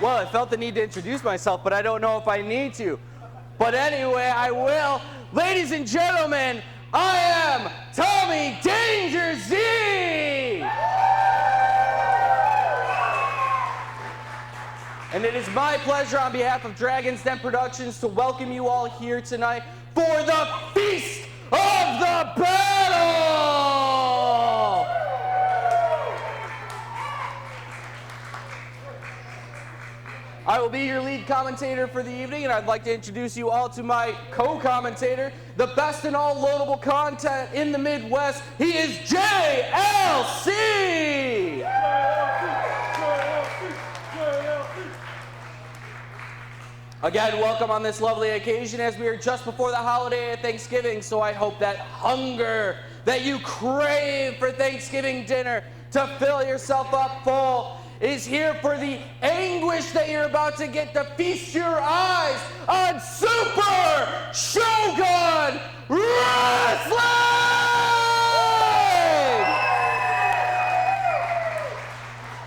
Well, I felt the need to introduce myself, but I don't know if I need to. But anyway, I will. Ladies and gentlemen, I am Tommy Danger Z! And it is my pleasure on behalf of Dragon's Den Productions to welcome you all here tonight for the Feast of the Battle! I will be your lead commentator for the evening, and I'd like to introduce you all to my co-commentator, the best in all loadable content in the Midwest. He is JLC! Again, welcome on this lovely occasion as we are just before the holiday of Thanksgiving, so I hope that hunger that you crave for Thanksgiving dinner to fill yourself up full is here for the anguish that you're about to get to feast your eyes on Super Shogun Wrestling!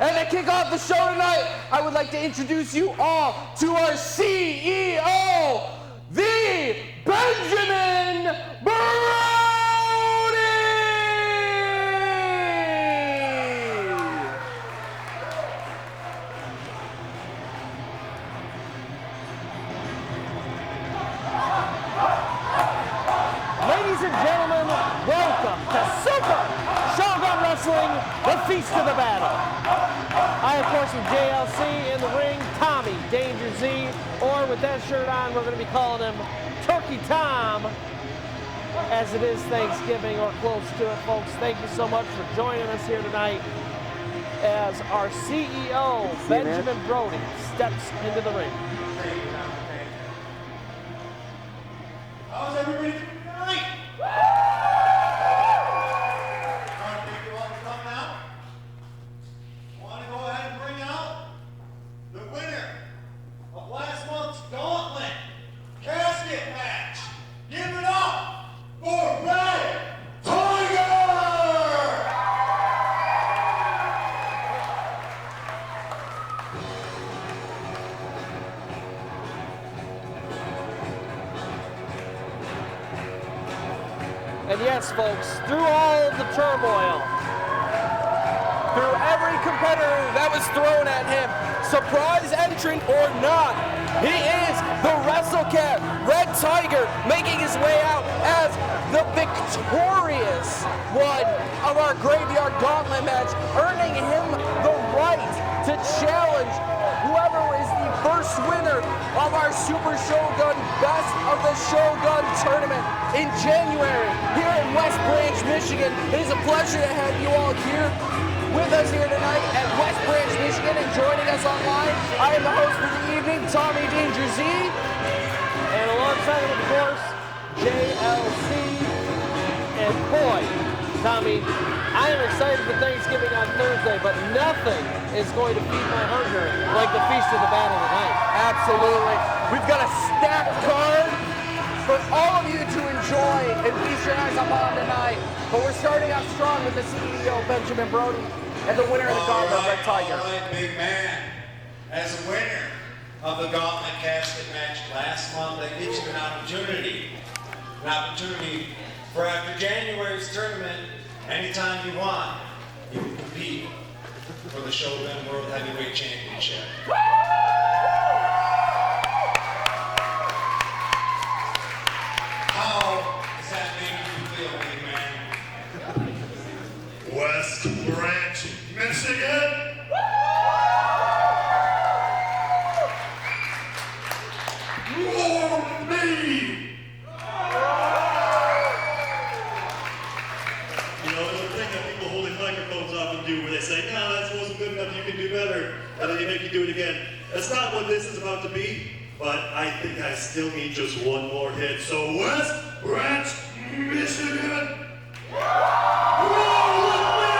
And to kick off the show tonight, I would like to introduce you all to our CEO, the Benjamin Brawn! Ladies and gentlemen, welcome to Super Shogun Wrestling, the Feast of the Battle. I, of course, am JLC in the ring, Tommy Danger Z, or with that shirt on, we're going to be calling him Turkey Tom, as it is Thanksgiving or close to it, folks. Thank you so much for joining us here tonight as our CEO, Benjamin Brody, steps into the ring. How's everybody doing tonight? Want to go ahead and bring out the winner of last month's Gauntlet Casket Match. Give it up for Red Tiger! And yes, folks, through all of the turmoil, Through every competitor that was thrown at him, surprise entrant or not, he is the WrestleCat Red Tiger, making his way out as the victorious one of our Graveyard Gauntlet match, earning him the right to challenge whoever is the first winner of our Super Shogun Best of the Shogun tournament in January here in West Branch, Michigan. It is a pleasure to have you all here with us here tonight at West Branch, Michigan, and joining us online, I am the host for the evening, Tommy Danger Z. and alongside him, of course, JLC. And boy, Tommy, I am excited for Thanksgiving on Thursday, but nothing is going to feed my hunger like the Feast of the Battle tonight. Absolutely. We've got a stacked card for all of you to enjoy and feast your eyes upon tonight. But we're starting off strong with the CEO, Benjamin Brody, and the winner of the Gauntlet, Red Tiger. All right, big man. As a winner of the Gauntlet Casket Match last month, that gives you an opportunity for after January's tournament, anytime you want, you can compete for the Shogun World Heavyweight Championship. How does that make you feel, big man? West Branch, Michigan. Roar me! You know, there's a thing that people holding microphones often do where they say, no, that wasn't good enough, you can do better, and then you make you do it again. That's not what this is about to be, but I think I still need just one more hit. So West Branch, Michigan, roar with me!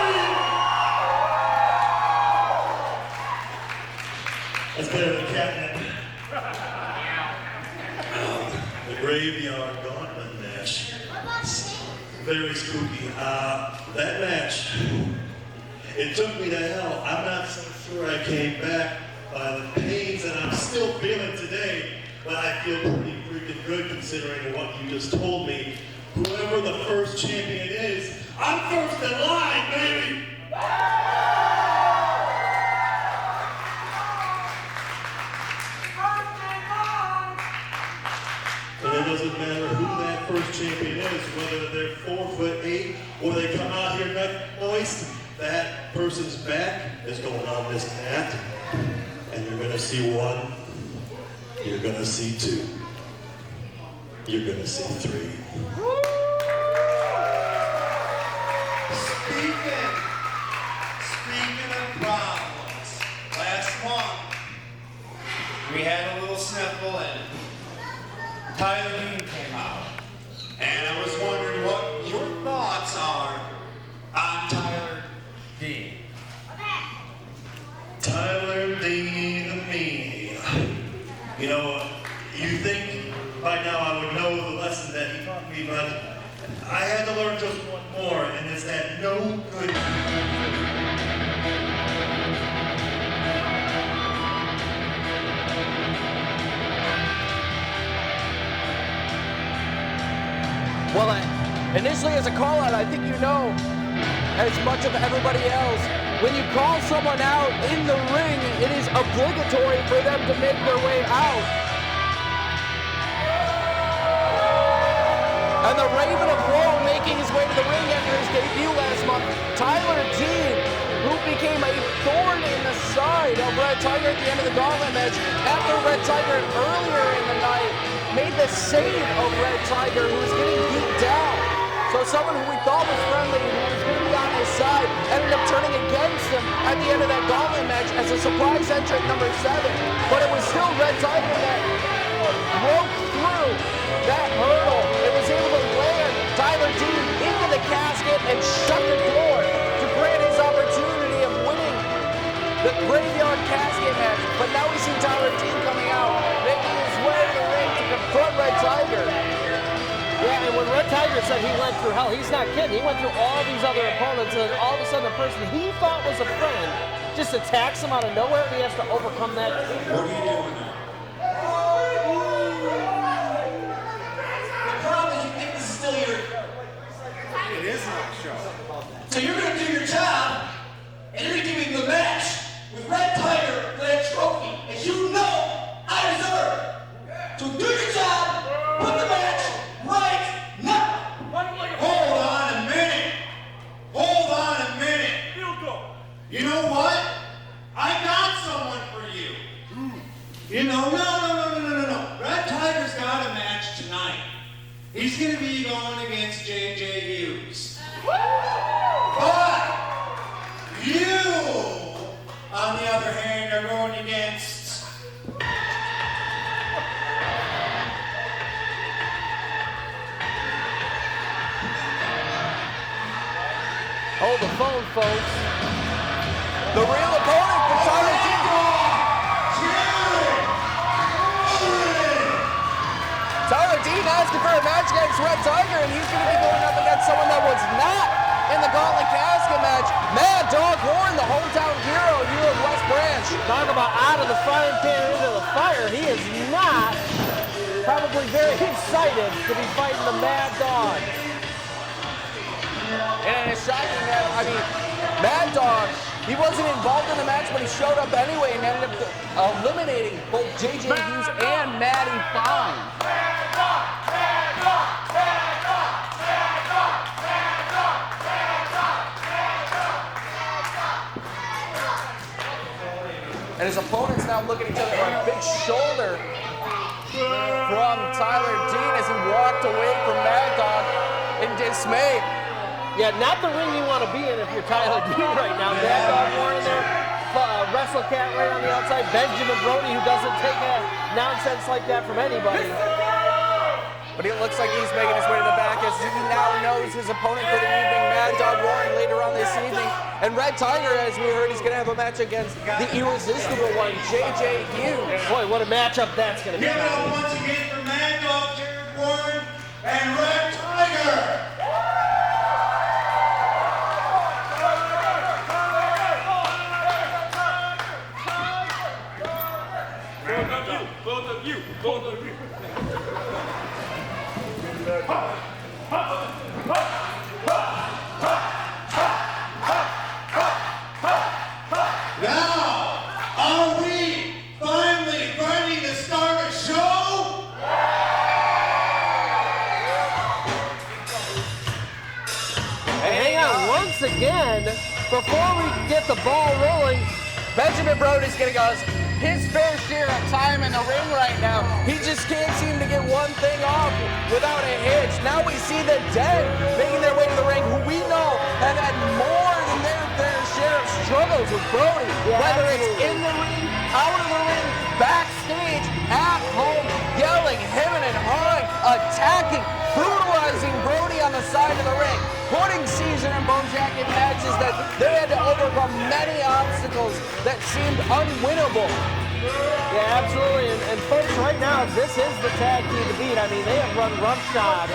That's better than catnip. The Graveyard Gauntlet match. Very spooky. That match, it took me to hell. I'm not so sure I came back by the pains that I'm still feeling today, but I feel pretty freaking good considering what you just told me. Whoever the first champion is, I'm first in line, baby! And it doesn't matter who that first champion is, whether they're 4'8" or they come out here neck moist, that person's back is going on this mat. And you're gonna see one, you're gonna see two, you're gonna see three. Speaking of problems, last month we had a little sniffle and Tyler Dean came out. And I was wondering what your thoughts are on Tyler Dean. Tyler Dean, me. You know, you think by now I would know the lesson that he taught me, but I had to learn just one more, and it's that no good. Well, initially as a call-out, I think you know as much of everybody else. When you call someone out in the ring, it is obligatory for them to make their way out. And the Raven of Woe making his way to the ring after his debut last month, Tyler Dean, who became a thorn in the side of Red Tiger at the end of the gauntlet match after Red Tiger earlier in the night made the save of Red Tiger, who was getting beat down. So someone who we thought was friendly, who was going to be on his side, ended up turning against him at the end of that gauntlet match as a surprise entrant number 7. But it was still Red Tiger that broke through that hurdle and was able to land Tyler Dean into the casket and shut the door to grant his opportunity of winning the graveyard casket match. But now we see Tyler Dean coming out, making his way to the ring to confront Red Tiger. Yeah, and when Red Tiger said he went through hell, he's not kidding. He went through all these other opponents, and all of a sudden the person he thought was a friend just attacks him out of nowhere, and he has to overcome that. What are you doing now? The problem is you think this is still your... It is my show. So you're going to do your job, and you're going to give me the match with Red Tiger for that trophy, as you know I deserve. So do your job, put the match right now. Hold on a minute. Hold on a minute. You know what? I got someone for you. You know, no. Red Tiger's got a match tonight. He's going to be going against J.J. Hughes. But you, on the other hand, are going against... Hold the phone, folks. The real opponent for Tyler Dean. Tyler Dean asking for a match against Red Tiger, and he's going to be going up against someone that was not in the Gauntlet Casket match. Mad Dog Warren, the hometown hero here of West Branch. Talk about out of the frying pan into the fire. He is not probably very excited to be fighting the Mad Dog. And it's shocking that, Mad Dog, he wasn't involved in the match, but he showed up anyway and ended up eliminating both J.J. Hughes and Matty Fine. And his opponents now look at each other for a big shoulder from Tyler Dean as he walked away from Mad Dog in dismay. Yeah, not the ring you want to be in if you're Tyler Dean right now. Mad Dog Warren there, Wrestle Cat right on the outside, Benjamin Brody, who doesn't take a nonsense like that from anybody. But it looks like he's making his way to the back as he now knows his opponent for the evening, Mad Dog Warren, later on this evening. And Red Tiger, as we heard, he's going to have a match against the irresistible one, J.J. Hughes. Boy, what a matchup that's going to be. Give it up once again for Mad Dog Warren and Red Tiger. Now, are we finally ready to start a show? Hey, hang on, once again, before we get the ball rolling, Benjamin Brody's getting us his fair share of time in the ring right now. He just can't seem to get one thing off without a hitch. Now we see the Dead making their way to the ring, who we know have had more than their fair share of struggles with Brody. Yeah, whether it's absolutely. in the ring, out of the ring, backstage, at home, yelling, hemming and hawing, attacking, brutalizing Brody on the side of the ring, putting Caesar in bone jacket matches that they had to overcome many obstacles that seemed unwinnable. yeah, absolutely. And folks, right now, this is the tag team to beat. I mean, they have run roughshod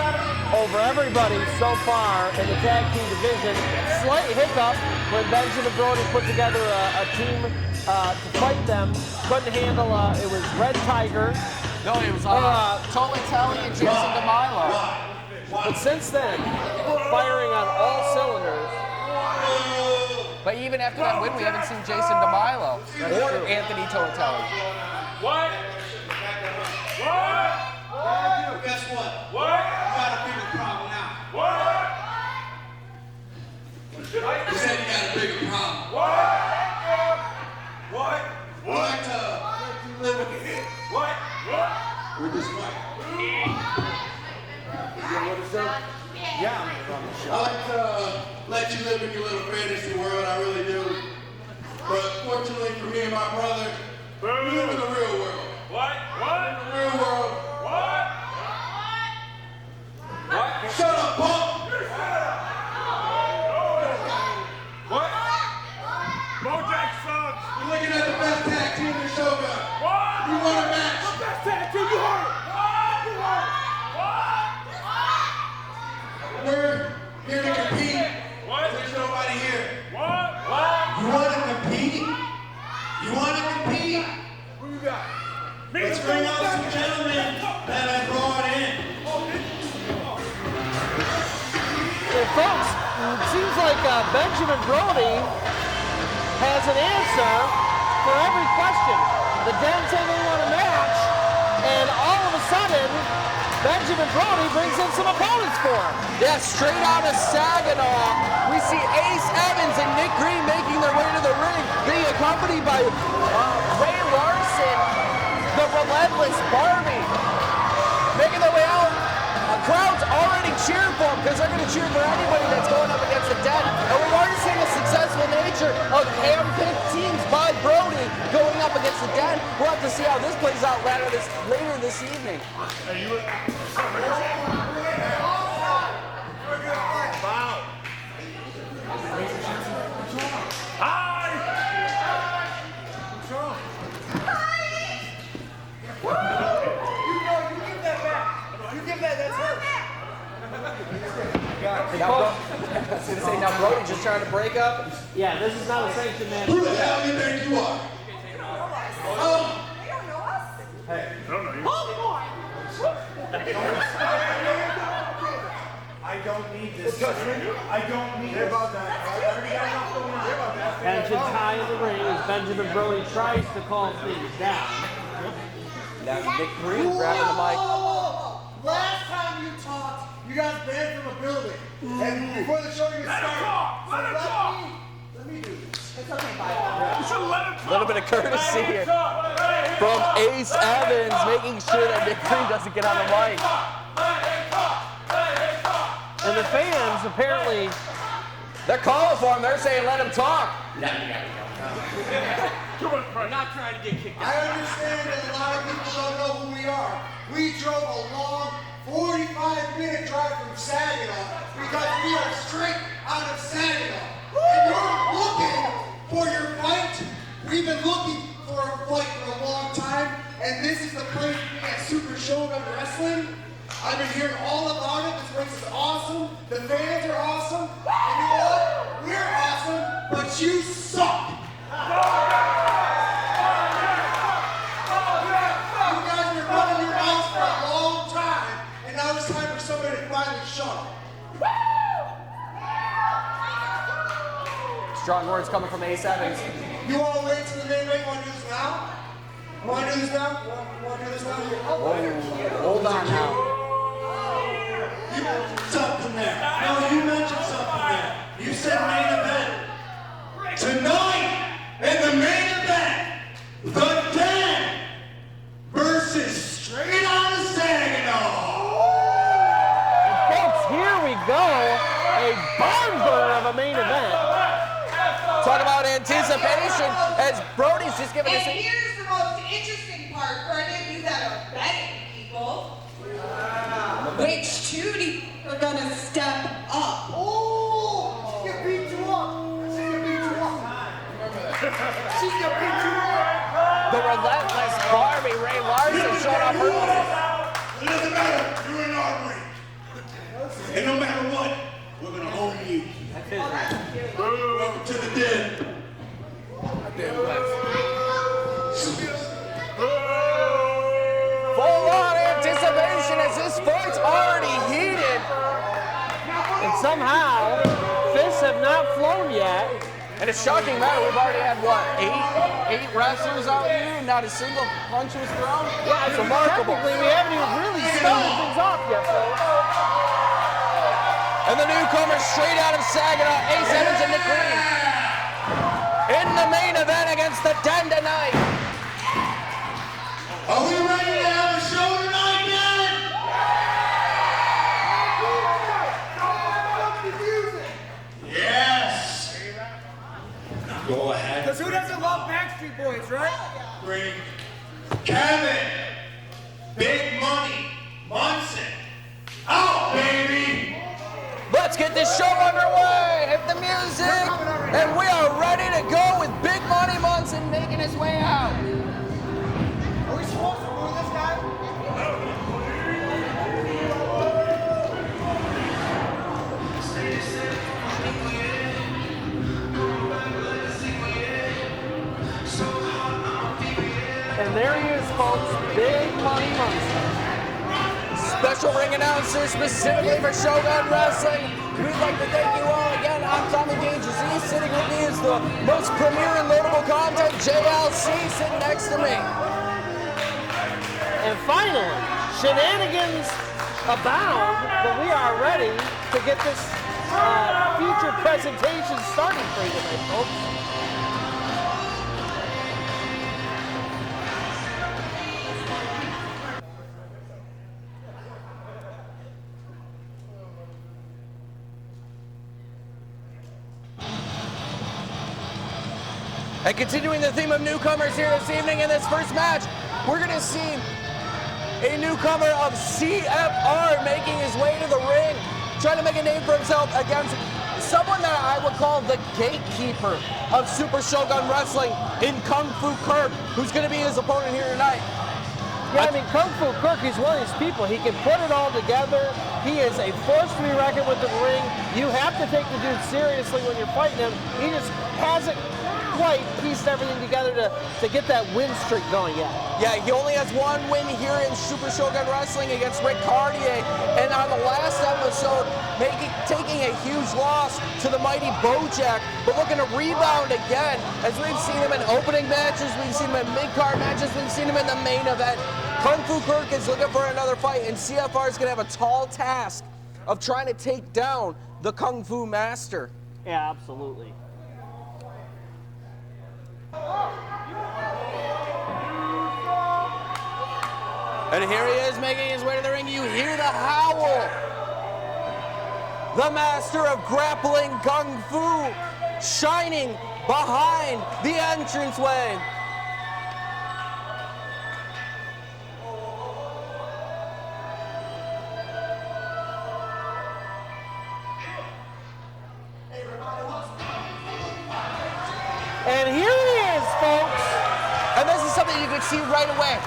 over everybody so far in the tag team division. Slight hiccup when Benjamin Brody put together a team to fight them. Couldn't handle, it was Red Tiger. No, it was Tolatelli and Jason DeMilo. But since then, firing on all cylinders. But even after that win, we haven't seen Jason DeMilo or Anthony Tolatelli. What? Guess what? What? You got a bigger problem now. What? You said you got a bigger problem. What? I'd like to live with it. What? With this mic. I like to let you live in your little fantasy world, I really do. But fortunately for me and my brother, we live in the real world. What? What? The real world. What? What? Shut up, punk! What? Bojack Suggs. You're looking at the best tag team in the Shogun. What? You want a match? Best tag team, you heard it. You heard it. We're here to compete. What? There's nobody here. What? What? You want to compete? You want to compete? Who you got? Me. Let's bring out some gentlemen that I brought in. Yeah, folks, it seems like Benjamin Brody has an answer for every question. The Den say they want a match, and all of a sudden, Benjamin Brody brings in some opponents for him. Yeah, straight out of Saginaw, we see Ace Evans and Nick Green making their way to the ring, being accompanied by Ray Larson, the relentless Barbie, making their way out. The crowd's already cheering for him because they're going to cheer for anybody that's going up against the Dead. And we've already seen the successful nature of hand-picked teams by Brody going up against the Dead. We'll have to see how this plays out later this evening. Now Brody just trying to break up. Yeah, this is not a sanctioned match. Who the hell do you think you are? I don't need this. I don't need this. I already got enough going on. Tension high in the ring as Benjamin Brody tries to calm things down. Now Nick Green grabbing the mic. Last time you talked, you got banned from a building. And before the show even started. Let me do this. It's okay, bye. A little bit of courtesy here from Ace Evans, making sure that Nick Green doesn't get on the mic. And the fans apparently, They're calling for him. They're saying, let him talk. I'm not trying to get kicked out. I understand that a lot of people don't know who we are. We drove a long 45-minute drive from Saginaw because we are straight out of Saginaw. And you're looking for your fight. We've been looking for a fight for a long time, and this is the place to be at Super Shogun Wrestling. I've been hearing all about it. This place is awesome. The fans are awesome. And you know what? We're awesome, but you suck. You guys have been running your mouths for a long time, and now it's time for somebody to finally shut up. Strong words coming from Ace Evans. You want to wait till the main event? Want to do this now? Want to do this now? Want to do this now? Hold on now. You mentioned something there. No, you mentioned something there. You said main event. Tonight, in the main event, the Den versus Straight Out of Saginaw. Folks, here we go. A barn burner of a main event. Talk about anticipation as Brody's just giving us And here's the most interesting part for any of you that are betting people. Which two do you think are gonna step up? Oh, she can beat you up. She can beat you up. She can beat you up. the relentless Barbie Ray Larson showing up early. It doesn't matter. You're in our ring. And no matter what, we're going to own you. Welcome to the den. Full on anticipation as this fight's already heated. And somehow, fists have not flown yet. And a shocking matter, we've already had, what, eight wrestlers out here? Not a single punch was thrown? Yeah, It's remarkable. Technically, we haven't even really started things off yet, folks. And the newcomers straight out of Saginaw, Ace Evans and Nick Green. In the main event against the Den tonight. Are we ready to have a show tonight, man? Yes. Go ahead. Because who doesn't love Backstreet Boys, right? Bring Kevin, Big Money, Munson, out, baby. Let's get this show underway. Hit the music. And we are ready to go with Big Money Munson making his way out. Are we supposed to boo this guy? And there he is, folks. Big Money Munson. Special ring announcer specifically for Shogun Wrestling. We'd like to thank you all again. I'm Tommy Danger Z. Sitting with me is the most premier and notable content, JLC, sitting next to me. And finally, shenanigans abound, but we are ready to get this featured presentation started for you tonight, folks. And continuing the theme of newcomers here this evening in this first match, we're going to see a newcomer of CFR making his way to the ring, trying to make a name for himself against someone that I would call the gatekeeper of Super Shogun Wrestling in Kung Fu Kirk, who's going to be his opponent here tonight. Yeah, I mean, Kung Fu Kirk, he's one of these people. He can put it all together. He is a force to be reckoned with in the ring. You have to take the dude seriously when you're fighting him. He just hasn't quite pieced everything together to get that win streak going yet. Yeah, he only has one win here in Super Shogun Wrestling against Cardier, and on the last episode, taking a huge loss to the mighty Bojack, but looking to rebound again, as we've seen him in opening matches, we've seen him in mid-card matches, we've seen him in the main event. Kung Fu Kirk is looking for another fight, and CFR is going to have a tall task of trying to take down the Kung Fu Master. Yeah, absolutely. And here he is making his way to the ring. You hear the howl. The master of grappling Kung Fu shining behind the entranceway. And here he is, folks. And this is something you can see right away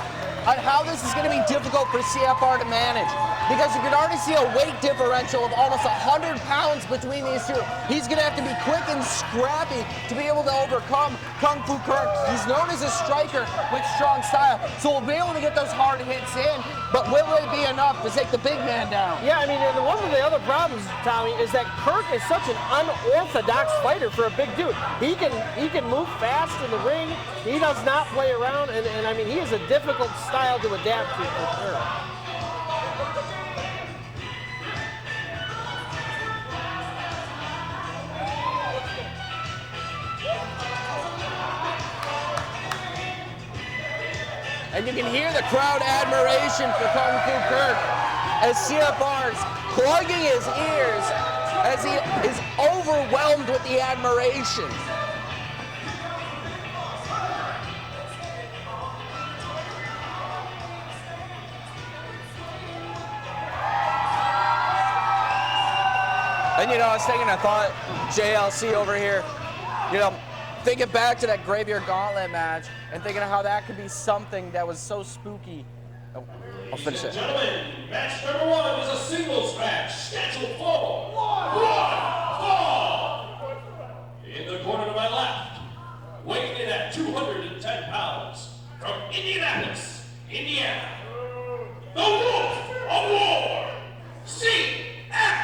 on how this is going to be difficult for CFR to manage. Because you can already see a weight differential of almost 100 pounds between these two. He's going to have to be quick and scrappy to be able to overcome Kung Fu Kirk. He's known as a striker with strong style, so we'll be able to get those hard hits in, but will it be enough to take the big man down? Yeah, I mean, and one of the other problems, Tommy, is that Kirk is such an unorthodox fighter for a big dude. He can move fast in the ring. He does not play around, and I mean, he is a difficult style to adapt to for sure. And you can hear the crowd admiration for Kung Fu Kirk as CFR's plugging his ears as he is overwhelmed with the admiration. And you know, I was taking a thought, JLC over here, you know, thinking back to that Graveyard Gauntlet match and thinking of how that could be something that was so spooky. Oh, I'll finish it. Gentlemen, match number 1 is a singles match scheduled for one fall. In the corner to my left, weighing in at 210 pounds, from Indianapolis, Indiana, the Wolf of War, CFR.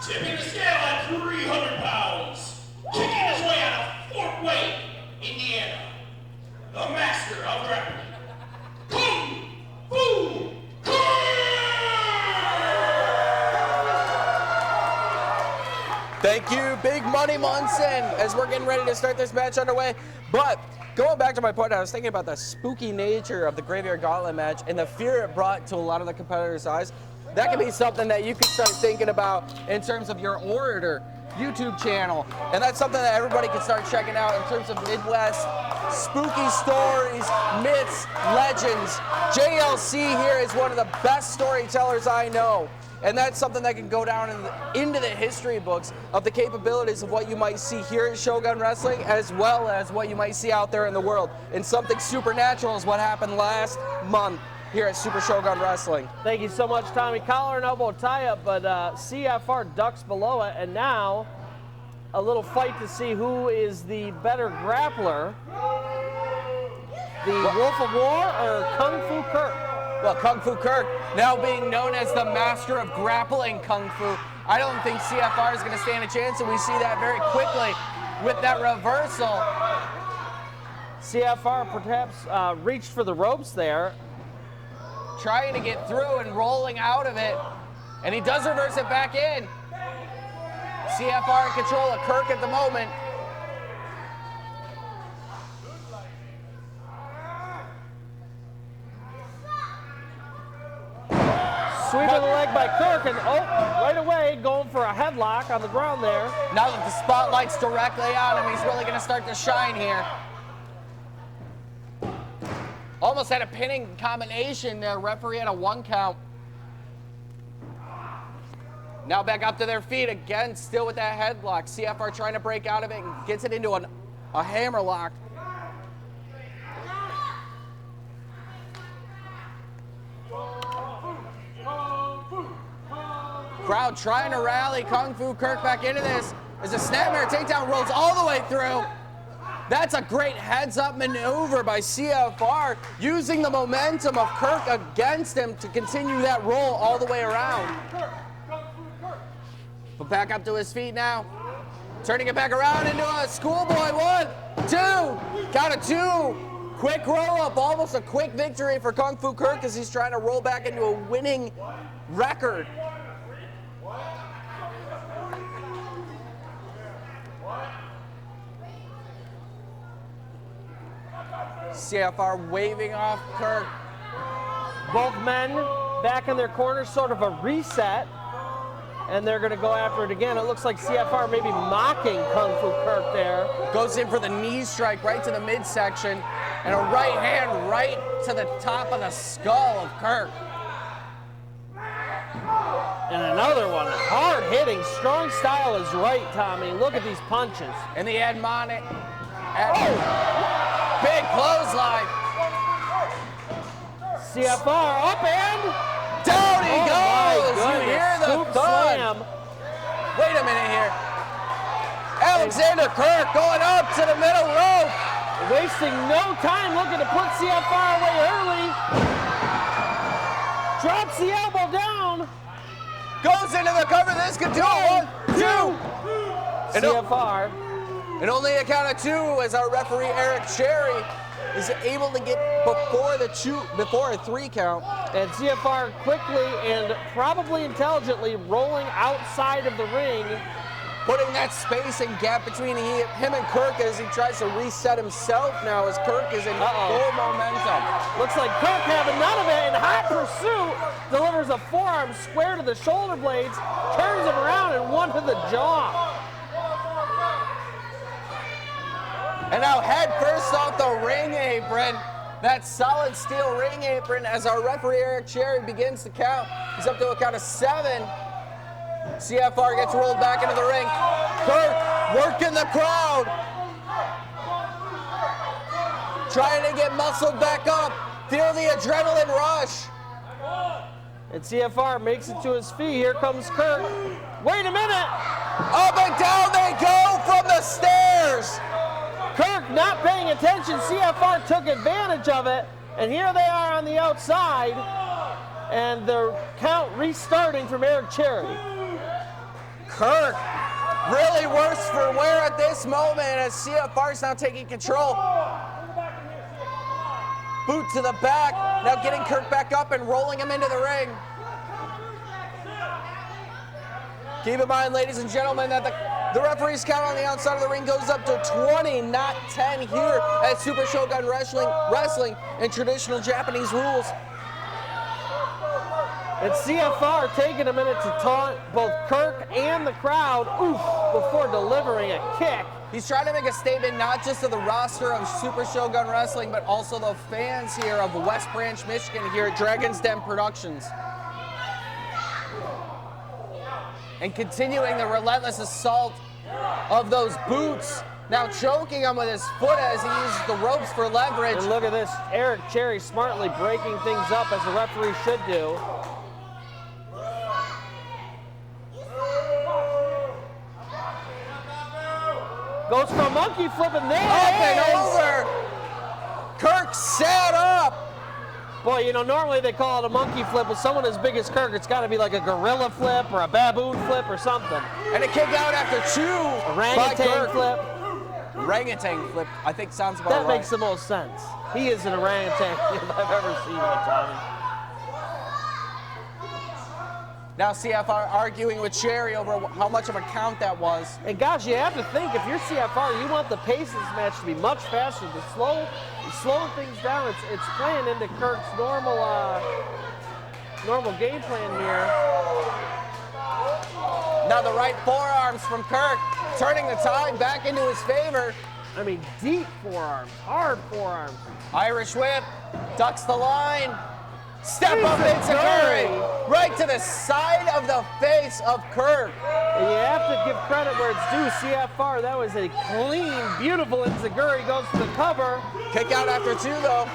Tipping the scale at 300 pounds, kicking his way out of Fort Wayne, Indiana, the master of grappling, Kung Fu Kirk! Thank you, Big Money Munson, as we're getting ready to start this match underway. But going back to my point, I was thinking about the spooky nature of the Graveyard Gauntlet match and the fear it brought to a lot of the competitors' eyes. That could be something that you could start thinking about in terms of your Orator YouTube channel. And that's something that everybody can start checking out in terms of Midwest spooky stories, myths, legends. JLC here is one of the best storytellers I know. And that's something that can go down into the history books of the capabilities of what you might see here at Shogun Wrestling, as well as what you might see out there in the world. And something supernatural is what happened last month here at Super Shogun Wrestling. Thank you so much, Tommy. Collar and elbow tie-up, but CFR ducks below it, and now a little fight to see who is the better grappler, the Wolf of War or Kung Fu Kirk? Well, Kung Fu Kirk, now being known as the master of grappling Kung Fu, I don't think CFR is going to stand a chance, and we see that very quickly with that reversal. CFR perhaps reached for the ropes there, trying to get through and rolling out of it, and he does reverse it back in. CFR in control of Kirk at the moment. Sweep of the leg by Kirk, and right away going for a headlock on the ground there. Now that the spotlight's directly on him, he's really going to start to shine here. Almost had a pinning combination there. Referee had a 1 count. Now back up to their feet again, still with that headlock. CFR trying to break out of it and gets it into a hammerlock. Crowd trying to rally Kung Fu Kirk back into this as a snapmare takedown rolls all the way through. That's a great heads-up maneuver by CFR, using the momentum of Kirk against him to continue that roll all the way around. But back up to his feet now, turning it back around into a schoolboy 1, 2, count of 2. Quick roll-up, almost a quick victory for Kung Fu Kirk as he's trying to roll back into a winning record. CFR waving off Kirk. Both men back in their corners, sort of a reset, and they're going to go after it again. It looks like CFR maybe mocking Kung Fu Kirk there. Goes in for the knee strike right to the midsection, and a right hand right to the top of the skull of Kirk. And another one, hard hitting, strong style is right, Tommy. Look at these punches. And the admonic. Big clothesline. CFR up and down he goes. My You hear the Scoop thud. slam. Wait a minute here. Alexander Kirk going up to the middle rope. Wasting no time looking to put CFR away early. Drops the elbow down. Goes into the cover. This could do it. 1, 2. CFR. And only a count of 2 as our referee Eric Cherry is able to get before a 3 count. And CFR quickly and probably intelligently rolling outside of the ring. Putting that space and gap between him and Kirk as he tries to reset himself now as Kirk is in full momentum. Looks like Kirk having none of it in hot pursuit. Delivers a forearm square to the shoulder blades. Turns him around and 1 to the jaw. And now head first off the ring apron. That solid steel ring apron as our referee Eric Cherry begins to count. He's up to a count of 7. CFR gets rolled back into the ring. Kirk working the crowd. Trying to get muscled back up. Feel the adrenaline rush. And CFR makes it to his feet. Here comes Kirk. Wait a minute. Up and down they go from the stairs. Kirk not paying attention. CFR took advantage of it. And here they are on the outside. And the count restarting from Eric Cherry. Kirk really worse for wear at this moment as CFR is now taking control. Boot to the back, now getting Kirk back up and rolling him into the ring. Keep in mind, ladies and gentlemen, that the referee's count on the outside of the ring goes up to 20, not 10 here at Super Shogun Wrestling in traditional Japanese rules. And CFR taking a minute to taunt both Kirk and the crowd, before delivering a kick. He's trying to make a statement not just to the roster of Super Shogun Wrestling, but also the fans here of West Branch, Michigan here at Dragon's Den Productions. And continuing the relentless assault of those boots. Now choking him with his foot as he uses the ropes for leverage. And look at this, Eric Cherry smartly breaking things up as the referee should do. Goes for a monkey flip and there up it is. And over. Kirk sat up. Boy, you know, normally they call it a monkey flip. With someone as big as Kirk, it's got to be like a gorilla flip or a baboon flip or something. And a kick out after 2. Orangutan flip. Orangutan flip, I think sounds about right. That makes the most sense. He is an orangutan if I've ever seen one, Tommy. Now CFR arguing with Cherry over how much of a count that was. And gosh, you have to think, if you're CFR, you want the pace of this match to be much faster. To slow things down, it's playing into Kirk's normal game plan here. Now the right forearms from Kirk, turning the tide back into his favor. I mean, deep forearms, hard forearms. Irish whip, ducks the line. Step up enziguri, right to the side of the face of Kirk. And you have to give credit where it's due. CFR, that was a clean, beautiful enziguri, goes to the cover. Kick out after 2 though.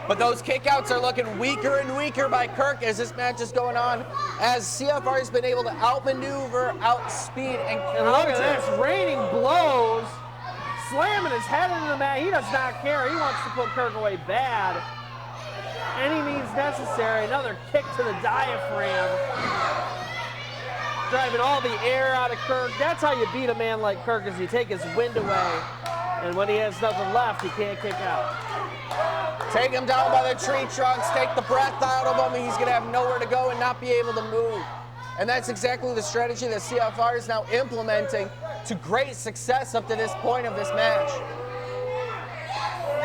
But those kickouts are looking weaker and weaker by Kirk as this match is going on, as CFR has been able to outmaneuver, outspeed, and counter. And look at this, raining blows, slamming his head into the mat. He does not care. He wants to put Kirk away bad. Any means necessary. Another kick to the diaphragm. Driving all the air out of Kirk. That's how you beat a man like Kirk, is you take his wind away. And when he has nothing left, he can't kick out. Take him down by the tree trunks, take the breath out of him, and he's going to have nowhere to go and not be able to move. And that's exactly the strategy that CFR is now implementing to great success up to this point of this match.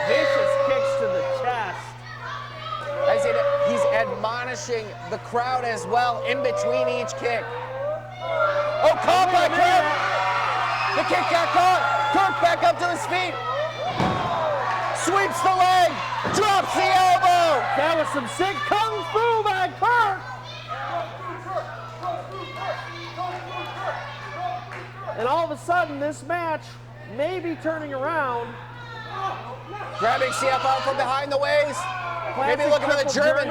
Vicious kicks to the chest. As he's admonishing the crowd as well in between each kick. Oh, caught by Kirk! The kick got caught. Kirk back up to his feet. Sweeps the leg. Drops the elbow. That was some sick kung fu by Kirk. And all of a sudden, this match may be turning around. Grabbing CFR from behind the waist. Maybe looking for the German.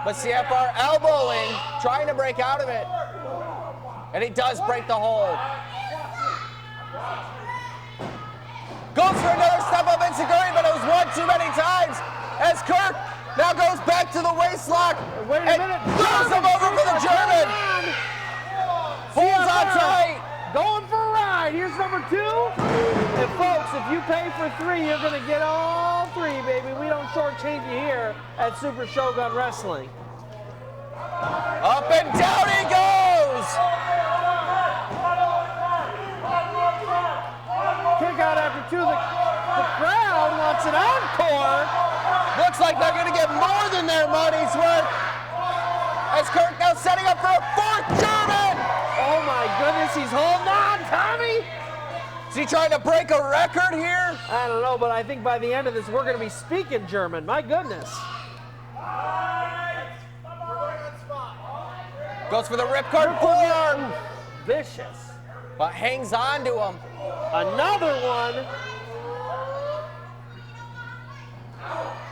But CFR elbowing, trying to break out of it. And he does break the hold. Goes for another step up Enziguri, but it was one too many times. As Kirk now goes back to the waistlock. Wait a minute. Throws him over for the German. Holds on tight. Going for a ride. Here's number 2. And folks, if you pay for 3, you're going to get all 3, baby. We don't shortchange you here at Super Shogun Wrestling. Up and down he goes. Kick out after 2. The crowd wants an encore. Looks like they're going to get more than their money's worth. As Kirk now setting up for a 4th German. Oh my goodness, he's holding on, Tommy. Is he trying to break a record here? I don't know, but I think by the end of this, we're going to be speaking German. My goodness. Goes for the ripcord forearm. Vicious. But hangs on to him. Another one.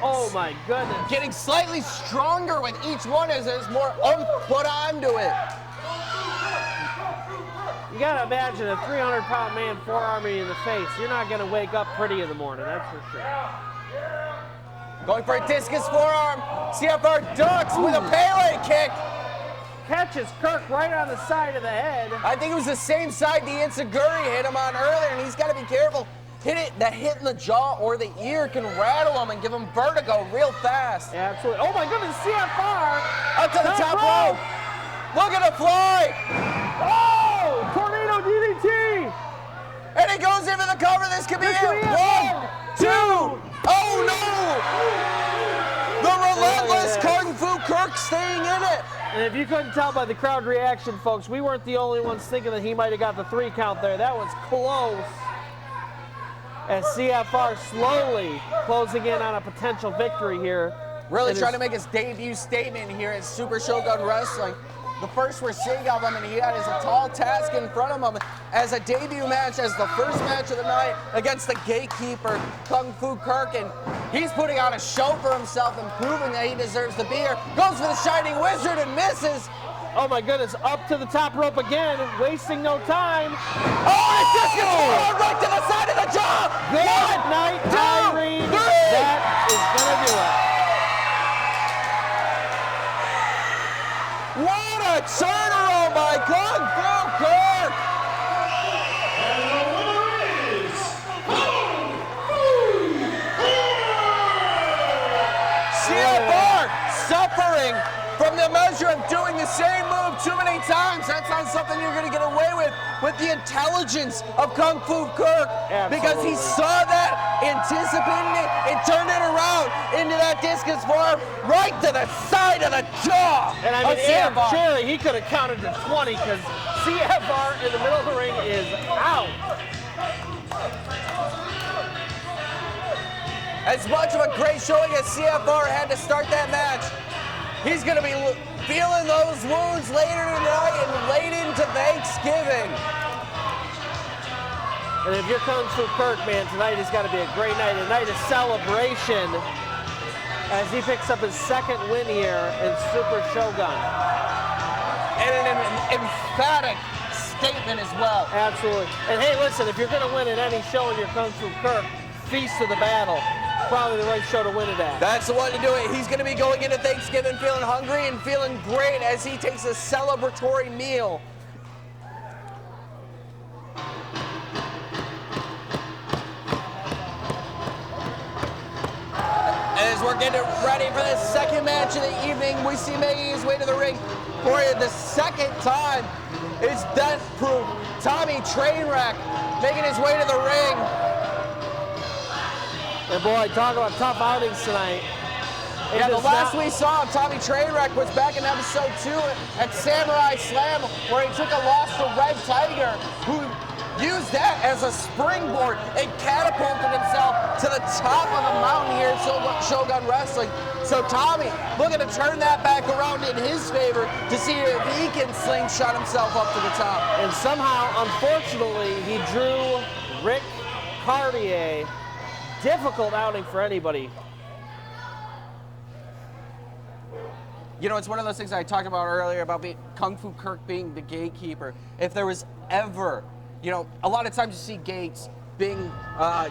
Oh my goodness. Getting slightly stronger with each one as there's more put onto it. You gotta imagine a 300-pound man forearming you in the face. You're not gonna wake up pretty in the morning, that's for sure. Going for a discus forearm. CFR ducks with a Pele kick. Catches Kirk right on the side of the head. I think it was the same side the Enziguri hit him on earlier, and he's got to be careful. That hit in the jaw or the ear can rattle him and give him vertigo real fast. Absolutely. Oh my goodness, CFR. Up to the top rope. Look at him fly. Oh, tornado DDT. And he goes in for the cover. This could be it. 1, 2. Oh no. The relentless Kung Fu Kirk staying in it. And if you couldn't tell by the crowd reaction, folks, we weren't the only ones thinking that he might have got the 3 count there. That was close. As CFR slowly closing in on a potential victory here. Really trying to make his debut statement here at Super Shogun Wrestling. The first we're seeing of him, and he has a tall task in front of him as a debut match, as the first match of the night against the gatekeeper, Kung Fu Kirk, and he's putting on a show for himself and proving that he deserves to be here. Goes for the Shining Wizard and misses. Oh my goodness, up to the top rope again, wasting no time. Oh, it's just gets right to the side of the jaw. Good night, Irene. That is gonna do it. What a turnaround by Kung Fu Kirk! And the winner is CFR suffering from the measure of doing the same move too many times. That's not something you're going to get away with the intelligence of Kung Fu Kirk. Absolutely. Because he saw that, anticipated it, and turned it around into that discus form right to the side of the jaw. And I mean, of CFR. surely he could have counted to 20 because CFR in the middle of the ring is out. As much of a great showing as CFR had to start that match, he's going to be feeling those wounds later tonight and late into Thanksgiving. And if you're Kung Fu Kirk, man, tonight has got to be a great night, a night of celebration as he picks up his 2nd win here in Super Shogun. And an emphatic statement as well. Absolutely. And hey, listen, if you're going to win at any show and you're Kung Fu Kirk, Feast of the Battle. Probably the right show to win it at. That's the one to do it. He's going to be going into Thanksgiving feeling hungry and feeling great as he takes a celebratory meal. As we're getting ready for the 2nd match of the evening, we see making his way to the ring for the 2nd time. It's Death Proof Tommy Trainwreck making his way to the ring. And boy, talk about tough outings tonight. Yeah, the last we saw of Tommy Trainwreck was back in episode 2 at Samurai Slam, where he took a loss to Red Tiger, who used that as a springboard and catapulted himself to the top of the mountain here at Shogun Wrestling. So Tommy looking to turn that back around in his favor to see if he can slingshot himself up to the top. And somehow, unfortunately, he drew Rick Cardier. Difficult outing for anybody. You know, it's one of those things I talked about earlier about Kung Fu Kirk being the gatekeeper. If there was ever, you know, a lot of times you see gates being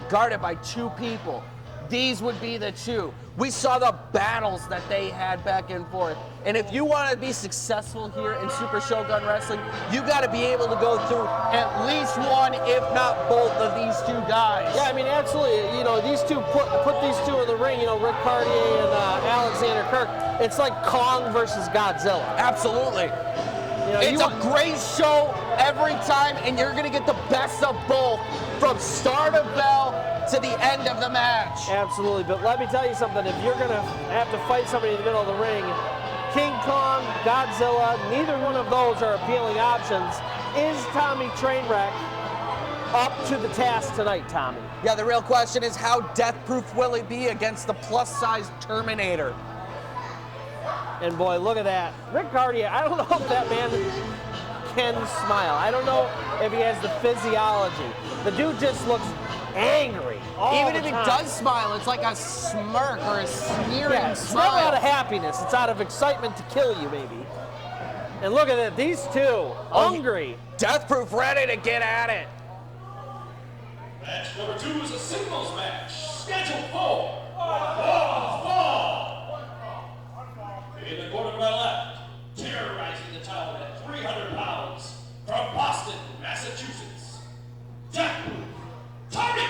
guarded by two people. These would be the two. We saw the battles that they had back and forth. And if you want to be successful here in Super Shogun Wrestling, you got to be able to go through at least one, if not both, of these two guys. Yeah, I mean, absolutely. You know, these two, put these two in the ring, you know, Rick Cardier and Alexander Kirk. It's like Kong versus Godzilla. Absolutely. You know, It's a great show every time, and you're going to get the best of both from start of bell to the end of the match. Absolutely, but let me tell you something. If you're going to have to fight somebody in the middle of the ring, King Kong, Godzilla, neither one of those are appealing options. Is Tommy Trainwreck up to the task tonight, Tommy? Yeah, the real question is how death-proof will he be against the plus-size Terminator? And boy, look at that. Rick Cardier, I don't know if that man can smile. I don't know if he has the physiology. The dude just looks angry all Even the if he time. does smile, it's like a smirk or a sneering It's never smile. out of happiness. It's out of excitement to kill you, maybe. And look at it. These two, hungry. Death-proof, ready to get at it. Match number 2 is a singles match. Schedule 4. Fall. In the corner to my left, terrorizing the town at 300 pounds, from Boston, Massachusetts, Tommy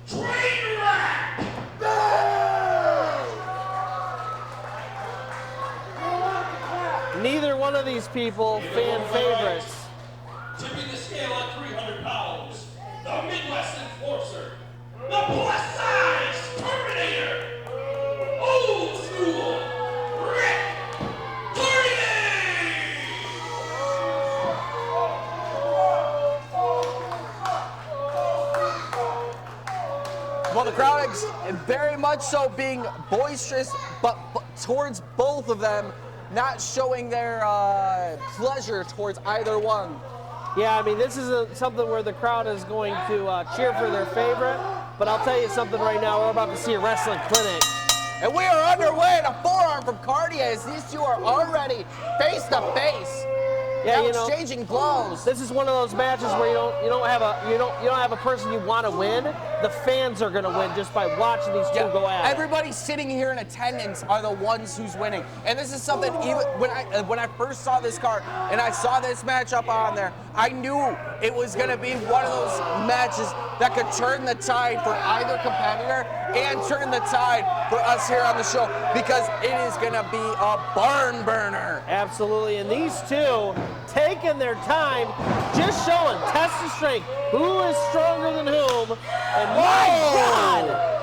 Trainwreck! Neither one of these people fan favorites. Tipping the scale at 300 pounds, the Midwest Enforcer, the plus-size Terminator, old school, Rick Cardier! Well, the crowd is very much so being boisterous, but towards both of them, not showing their pleasure towards either one. Yeah, I mean, this is something where the crowd is going to cheer for their favorite. But I'll tell you something right now. We're about to see a wrestling clinic. And we are underway, and a forearm from Cardier as these two are already face to face. Yeah, Now you know, exchanging blows. this is one of those matches where you don't have a person you want to win. The fans are going to win just by watching these two go at it. Everybody sitting here in attendance are the ones who's winning. And this is something, even when I first saw this card and I saw this matchup on there, I knew it was going to be one of those matches that could turn the tide for either competitor and turn the tide for us here on the show, because it is going to be a barn burner. Absolutely, and these two taking their time, just showing, test of strength, who is stronger than whom, and my God!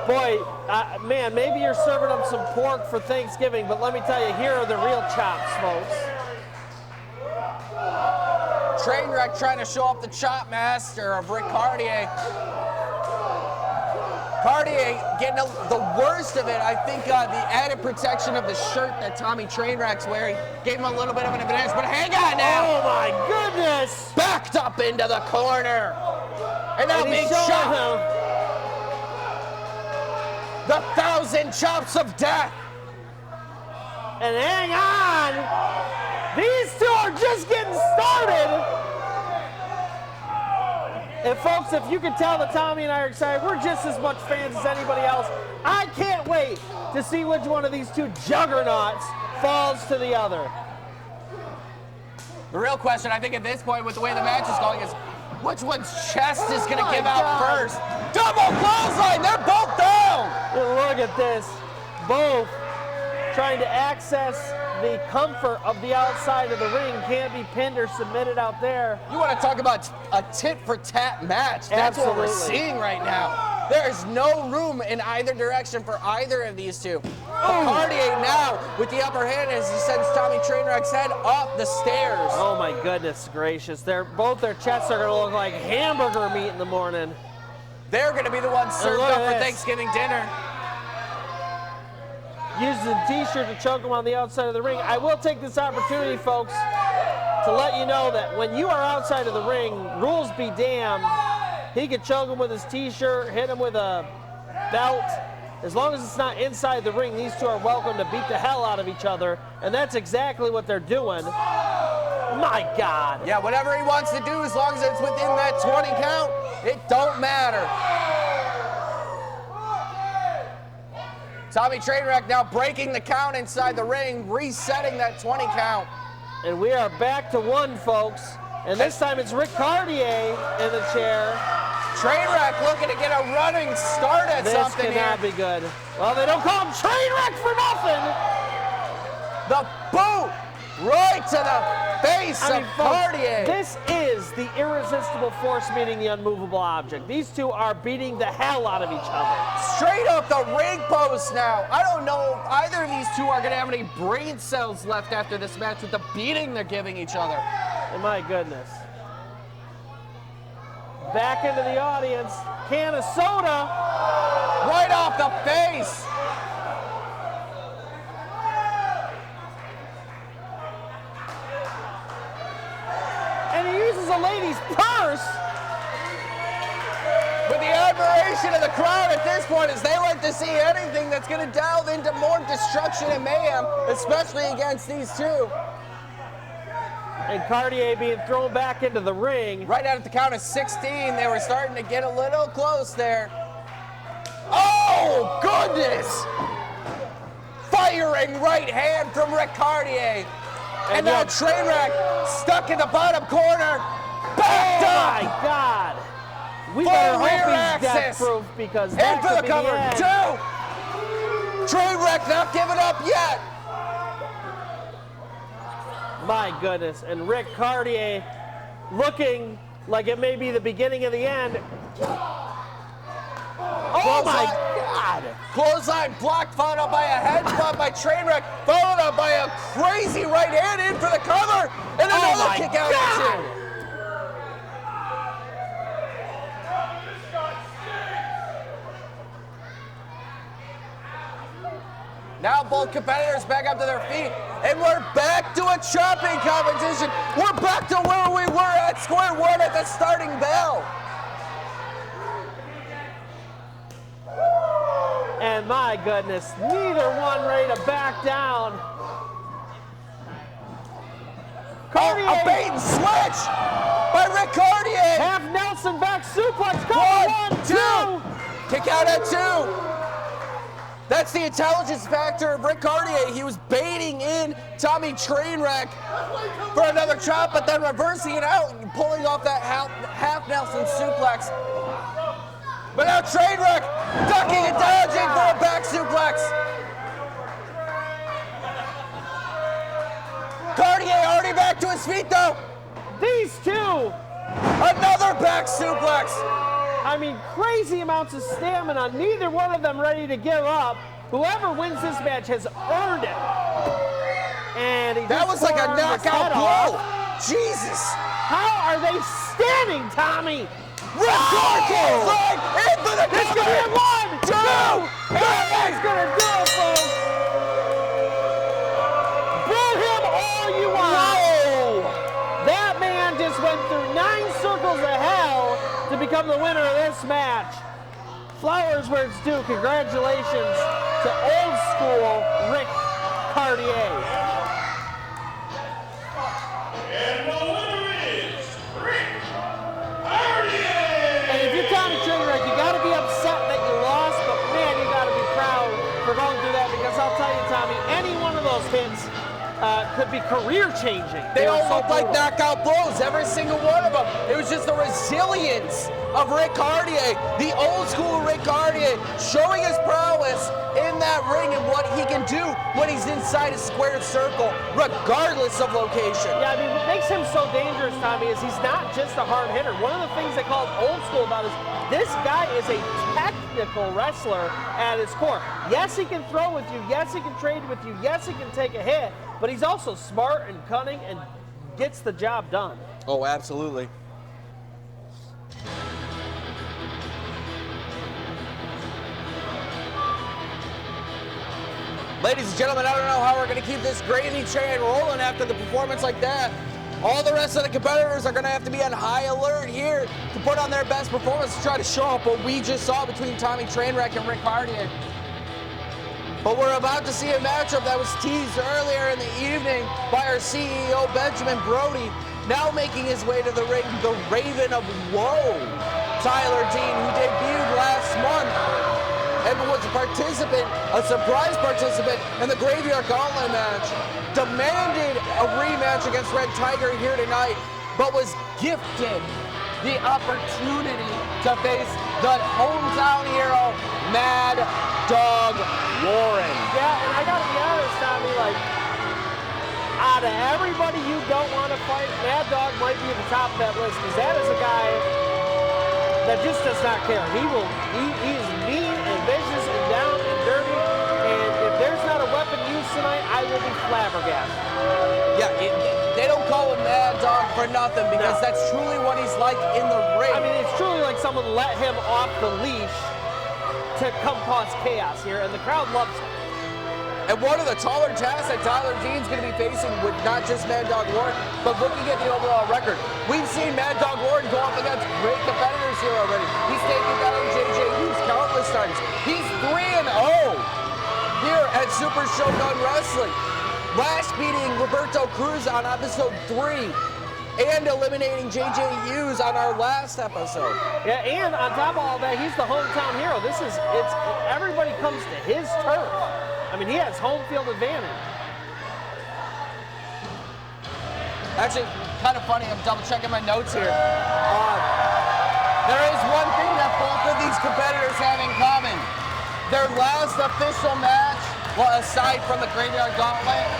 Boy, man, maybe you're serving up some pork for Thanksgiving, but let me tell you, here are the real chops, folks. Trainwreck trying to show off the chop master of Rick Cardier. Cardier getting the worst of it. I think the added protection of the shirt that Tommy Trainwreck's wearing gave him a little bit of an advantage, but hang on now. Oh my goodness! Backed up into the corner. And now And he's being showing shot. him. The 1,000 chops of death. And hang on! These two are just getting started! And folks, if you can tell that Tommy and I are excited, we're just as much fans as anybody else. I can't wait to see which one of these two juggernauts falls to the other. The real question, I think at this point, with the way the match is going, is which one's chest is going to give out first? Double clothesline, they're both down! And look at this. Both trying to access the comfort of the outside of the ring, can't be pinned or submitted out there. You want to talk about a tit-for-tat match. That's what we're Absolutely. seeing right now. There's no room in either direction for either of these two. Cardier now with the upper hand as he sends Tommy Trainwreck's head up the stairs. Oh my goodness gracious. Both their chests are going to look like hamburger meat in the morning. They're going to be the ones served look up at for this. Thanksgiving dinner. Using the t-shirt to choke him on the outside of the ring. I will take this opportunity, folks, to let you know that when you are outside of the ring, rules be damned, He could choke him with his t-shirt, hit him with a belt. As long as it's not inside the ring, these two are welcome to beat the hell out of each other, and that's exactly what they're doing. My God. Yeah, whatever he wants to do, as long as it's within that 20 count, it don't matter. Tommy Trainwreck now breaking the count inside the ring, resetting that 20 count. And we are back to 1, folks. And this time it's Rick Cardier in the chair. Trainwreck looking to get a running start at something here. This cannot be good. Well, they don't call him Trainwreck for nothing. The boot right to the face of Cardier. This is the irresistible force meeting the unmovable object. These two are beating the hell out of each other. Straight off the ring post now. I don't know if either of these two are going to have any brain cells left after this match with the beating they're giving each other. And my goodness. Back into the audience. Can of soda. Right off the face. And he uses a lady's purse. With the admiration of the crowd at this point, as they like to see anything that's going to delve into more destruction and mayhem, especially against these two. And Cardier being thrown back into the ring. Right out at the count of 16, they were starting to get a little close there. Oh, goodness! Firing right hand from Rick Cardier. And now Trainwreck stuck in the bottom corner. Backed up! My God! We Full better rear hope he's axis. death-proof because In that for could the be cover. the end. 2! Trainwreck not giving up yet. My goodness, and Rick Cardier looking like it may be the beginning of the end. Oh my God! Clothesline blocked, followed up by a headbutt by Trainwreck, followed up by a crazy right hand in for the cover, and another kick out at 2. Now both competitors back up to their feet, and we're back to a chopping competition. We're back to where we were at square one at the starting bell. And my goodness, neither one ready to back down. Cardier, A bait and switch by Rick Cardier. half Nelson back suplex, cover 1, 2. Kick out at 2. That's the intelligence factor of Rick Cardier. He was baiting in Tommy Trainwreck for another chop, but then reversing it out and pulling off that half Nelson suplex. But now Trainwreck ducking and dodging for a back suplex. Cardier already back to his feet though. These two, Another back suplex. I mean, crazy amounts of stamina, neither one of them ready to give up. Whoever wins this match has earned it. And he That just was like a forearmed his knockout head blow. off. Jesus. How are they standing, Tommy? Rick Cardier in for the This could be 1, 2, and that's gonna do it, folks. Boo him all you want. That man just went through 9 circles of hell to become the winner of this match. Flowers where it's due. Congratulations to old school Rick Cardier. And the winner is Rick Cardier! And if you're Tommy Trainwreck, you got to be upset that you lost, but man, you got to be proud for going through that because I'll tell you, Tommy, any one of those hits could be career-changing. They all were so look like brutal. knockout blows, every single one of them. It was just the resilience of Rick Cardier, the old school Rick Cardier, showing his prowess in that ring and what he can do when he's inside a square circle, regardless of location. Yeah, I mean, what makes him so dangerous, Tommy, is he's not just a hard hitter. One of the things they call old school about this guy is a technical wrestler at his core. Yes, he can throw with you. Yes, he can trade with you. Yes, he can take a hit. But he's also smart and cunning and gets the job done. Oh, absolutely. Ladies and gentlemen, I don't know how we're going to keep this gravy train rolling after the performance like that. All the rest of the competitors are going to have to be on high alert here to put on their best performance to try to show up what we just saw between Tommy Trainwreck and Rick Cardier. But we're about to see a matchup that was teased earlier in the evening by our CEO, Benjamin Brody, now making his way to the ring, the Raven of Woe, Tyler Dean, who debuted last month and was a participant, a surprise participant in the Graveyard Gauntlet match, demanded a rematch against Red Tiger here tonight, but was gifted the opportunity to face the hometown hero, Mad Dog Warren. Yeah, and I gotta be honest, Tommy, like, out of everybody you don't want to fight, Mad Dog might be at the top of that list, because that is a guy that just does not care. He is mean and vicious and down and dirty, and if there's not a weapon used tonight, I will be flabbergasted. Yeah, they don't call him Mad Dog for nothing, because that's truly what he's like in the ring. I mean, it's truly like someone let him off the leash to come cause chaos here, and the crowd loves him. And one of the taller tasks that Tyler Dean's going to be facing with not just Mad Dog Warren, but looking at the overall record. We've seen Mad Dog Warren go up against great competitors here already. He's taken down JJ Hughes countless times. He's 3-0 here at Super Shogun Wrestling. Last beating Roberto Cruz on episode 3 and eliminating JJ Hughes on our last episode. Yeah, and on top of all that, he's the hometown hero. Everybody comes to his turf. I mean, he has home field advantage. Actually, kind of funny, I'm double checking my notes here. There is one thing that both of these competitors have in common. Their last official match, well, aside from the Graveyard Gauntlet,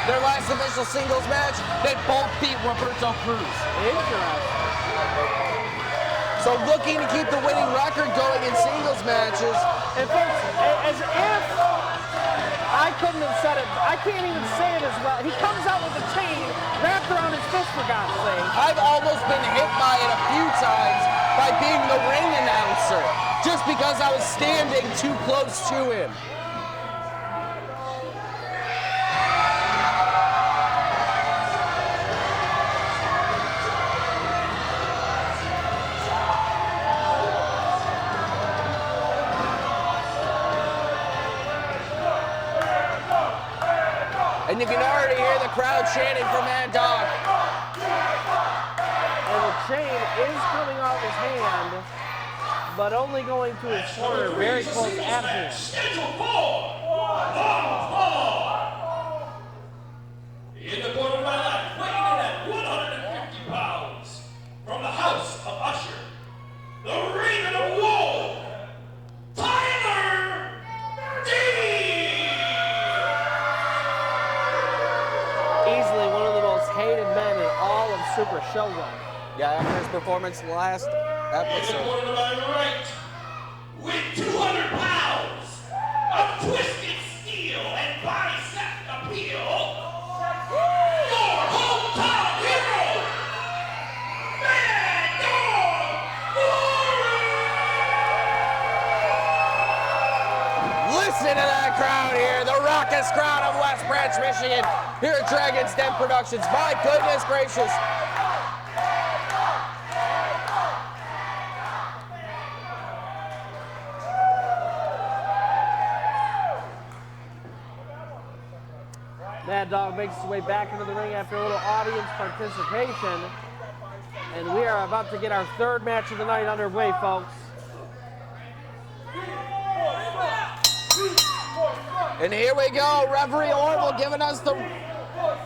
their last official singles match, they both beat Roberto Cruz. Interesting. So looking to keep the winning record going in singles matches. And folks, as if I couldn't have said it, I can't even say it as well. He comes out with a chain wrapped around his fist, for God's sake. I've almost been hit by it a few times by being the ring announcer, just because I was standing too close to him. And you can already hear the crowd chanting for Mad Dog. And the chain is coming off his hand, but only going to his corner, very close at him. Schedule 4, Brawn. In the corner of my left, weighing in at 150 pounds, from the house of Usher, the Raven of Woe, Tyler Dean. Easily one of the most hated men in all of Super Shogun. Yeah, after his performance last In the episode. corner to my right, with 200 pounds of twisted steel and bicep appeal, your hometown hero, Mad Dog Warren! Listen to that crowd here, the raucous crowd of West Branch, Michigan, here at Dragon's Den Productions. My goodness gracious. Mad Dog makes his way back into the ring after a little audience participation. And we are about to get our third match of the night underway, folks. And here we go, referee Orville giving us the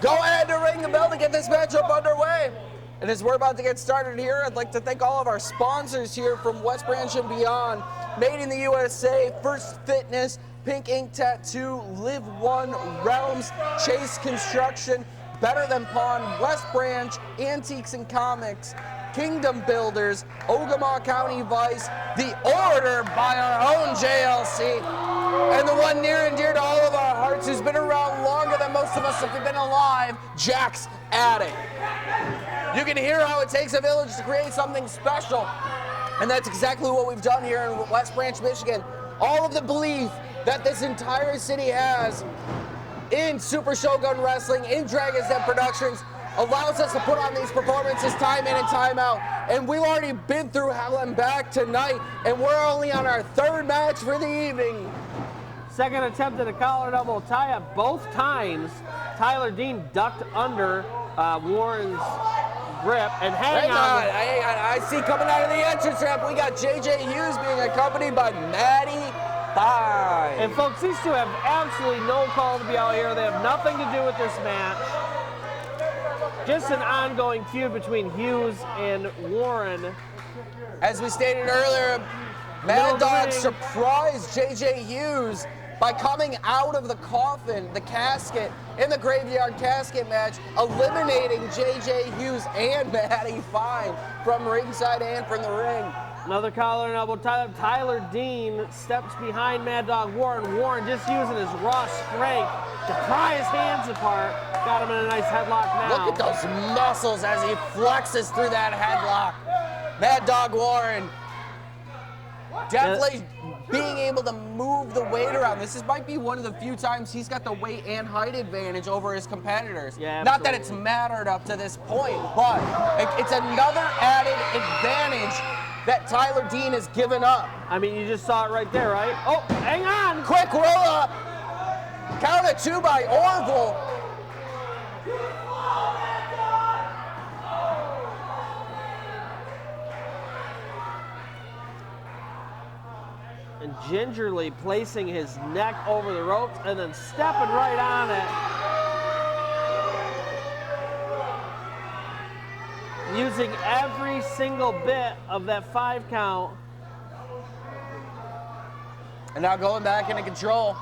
go-ahead to ring the bell to get this matchup underway. And as we're about to get started here, I'd like to thank all of our sponsors here from West Branch and beyond. Made in the USA, First Fitness, Pink Ink Tattoo, Live One, Realms, Chase Construction, Better Than Pawn, West Branch, Antiques and Comics, Kingdom Builders, Ogama County Vice, The Order by our own JLC, and the one near and dear to all of our hearts who's been around longer than most of us if we've been alive, Jack's Attic. You can hear how it takes a village to create something special, and that's exactly what we've done here in West Branch, Michigan. All of the belief that this entire city has in Super Shogun Wrestling, in Dragon's Den Productions, allows us to put on these performances time in and time out. And we've already been through hell and back tonight, and we're only on our third match for the evening. Second attempt at a collar and elbow tie-up. Both times, Tyler Dean ducked under Warren's grip. And hang on. I see coming out of the entrance ramp, we got JJ Hughes being accompanied by Matty Fine. And folks, these two have absolutely no call to be out here. They have nothing to do with this match. Just an ongoing feud between Hughes and Warren. As we stated earlier, Mad Dog surprised JJ Hughes by coming out of the coffin, the casket, in the graveyard casket match, eliminating JJ Hughes and Matty Fine from ringside and from the ring. Another collar and elbow tie-up. Tyler Dean steps behind Mad Dog Warren. Warren just using his raw strength to pry his hands apart. Got him in a nice headlock now. Look at those muscles as he flexes through that headlock. Mad Dog Warren definitely being able to move the weight around. This might be one of the few times he's got the weight and height advantage over his competitors. Yeah, not that it's mattered up to this point, but it's another added advantage that Tyler Dean has given up. I mean, you just saw it right there, right? Oh, hang on! Quick roll up. Count of 2 by Orville. And gingerly placing his neck over the ropes and then stepping right on it. Using every single bit of that 5 count. And now going back into control.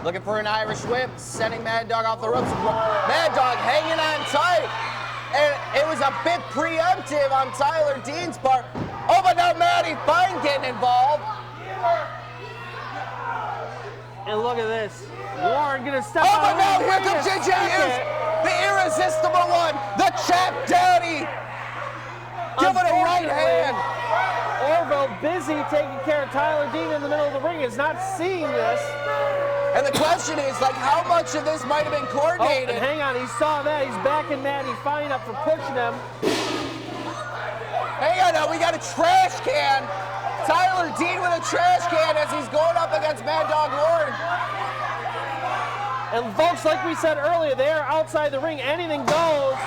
Looking for an Irish whip, sending Mad Dog off the ropes. Mad Dog hanging on tight. And it was a bit preemptive on Tyler Dean's part. Oh, but now Matty Fine getting involved. And look at this. Warren gonna step Oh, on but the now ring, here bring comes a JJ Hughes, second. the irresistible one, the CHAP Daddy. Give it a right hand. Orville, busy taking care of Tyler Dean in the middle of the ring, is not seeing this. And the question is, like, how much of this might have been Oh, coordinated? and hang on, he saw that. He's backing Matty Fine up for pushing him. Hang on now, we got a trash can. Tyler Dean with a trash can as he's going up against Mad Dog Warren. And folks, like we said earlier, they are outside the ring. Anything goes.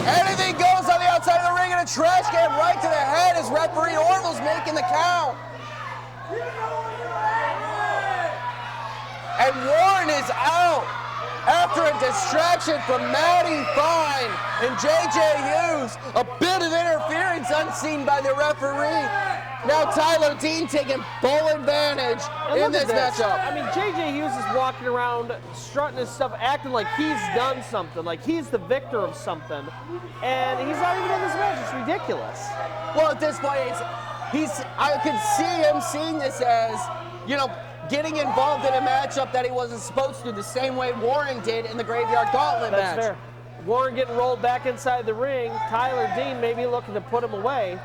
Anything goes on the outside of the ring, and a trash can right to the head as referee Orville's making the count. And Warren is out after a distraction from Matty Fine and JJ Hughes. A bit of interference unseen by the referee. Now Tyler Dean taking full advantage in this matchup. I mean, JJ Hughes is walking around, strutting his stuff, acting like he's done something, like he's the victor of something. And he's not even in this match. It's ridiculous. Well, at this point, I could see him seeing this as, you know, getting involved in a matchup that he wasn't supposed to, the same way Warren did in the Graveyard Gauntlet match. That's fair. Warren getting rolled back inside the ring. Tyler Dean maybe looking to put him away.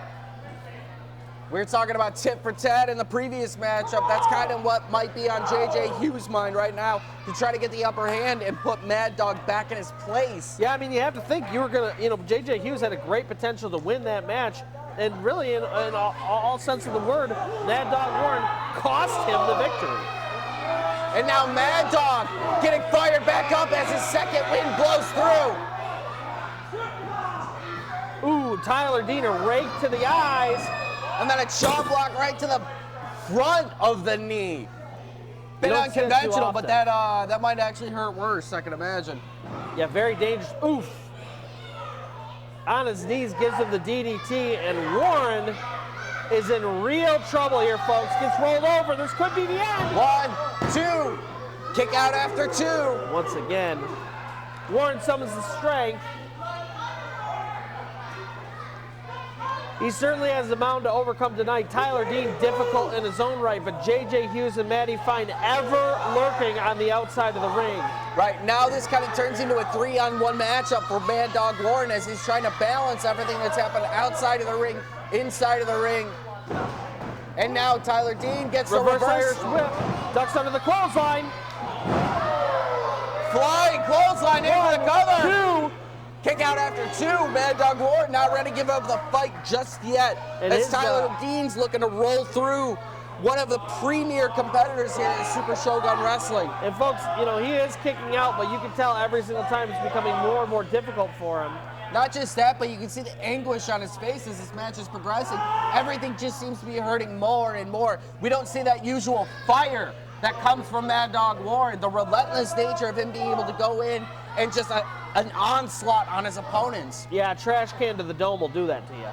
We were talking about tit for tat in the previous matchup. That's kind of what might be on JJ Hughes' mind right now, to try to get the upper hand and put Mad Dog back in his place. Yeah, I mean, you have to think you were going to, JJ Hughes had a great potential to win that match. And really, in all sense of the word, Mad Dog Warren cost him the victory. And now Mad Dog getting fired back up as his second wind blows through. Ooh, Tyler Dean, a rake to the eyes. And then a jaw block right to the front of the knee. Bit don't see it too unconventional, but often. that might actually hurt worse, I can imagine. Yeah, very dangerous. Oof. On his knees, gives him the DDT, and Warren is in real trouble here, folks. Gets rolled over. This could be the end. 1, 2, kick out after 2. Once again, Warren summons the strength. He certainly has the mountain to overcome tonight. Tyler Dean, difficult in his own right, but JJ Hughes and Matty Fine ever lurking on the outside of the ring. Right, now this kind of turns into a 3-on-1 matchup for Mad Dog Warren as he's trying to balance everything that's happened outside of the ring, inside of the ring. And now Tyler Dean gets the reverse. Irish whip, ducks under the clothesline. Flying clothesline in for the cover. 2. Kick out after 2. Mad Dog Warren not ready to give up the fight just yet. And as his, Tyler Dean's looking to roll through one of the premier competitors here in Super Shogun Wrestling. And folks, you know, he is kicking out, but you can tell every single time it's becoming more and more difficult for him. Not just that, but you can see the anguish on his face as this match is progressing. Everything just seems to be hurting more and more. We don't see that usual fire that comes from Mad Dog Warren, the relentless nature of him being able to go in and just an onslaught on his opponents. Yeah, a trash can to the dome will do that to you.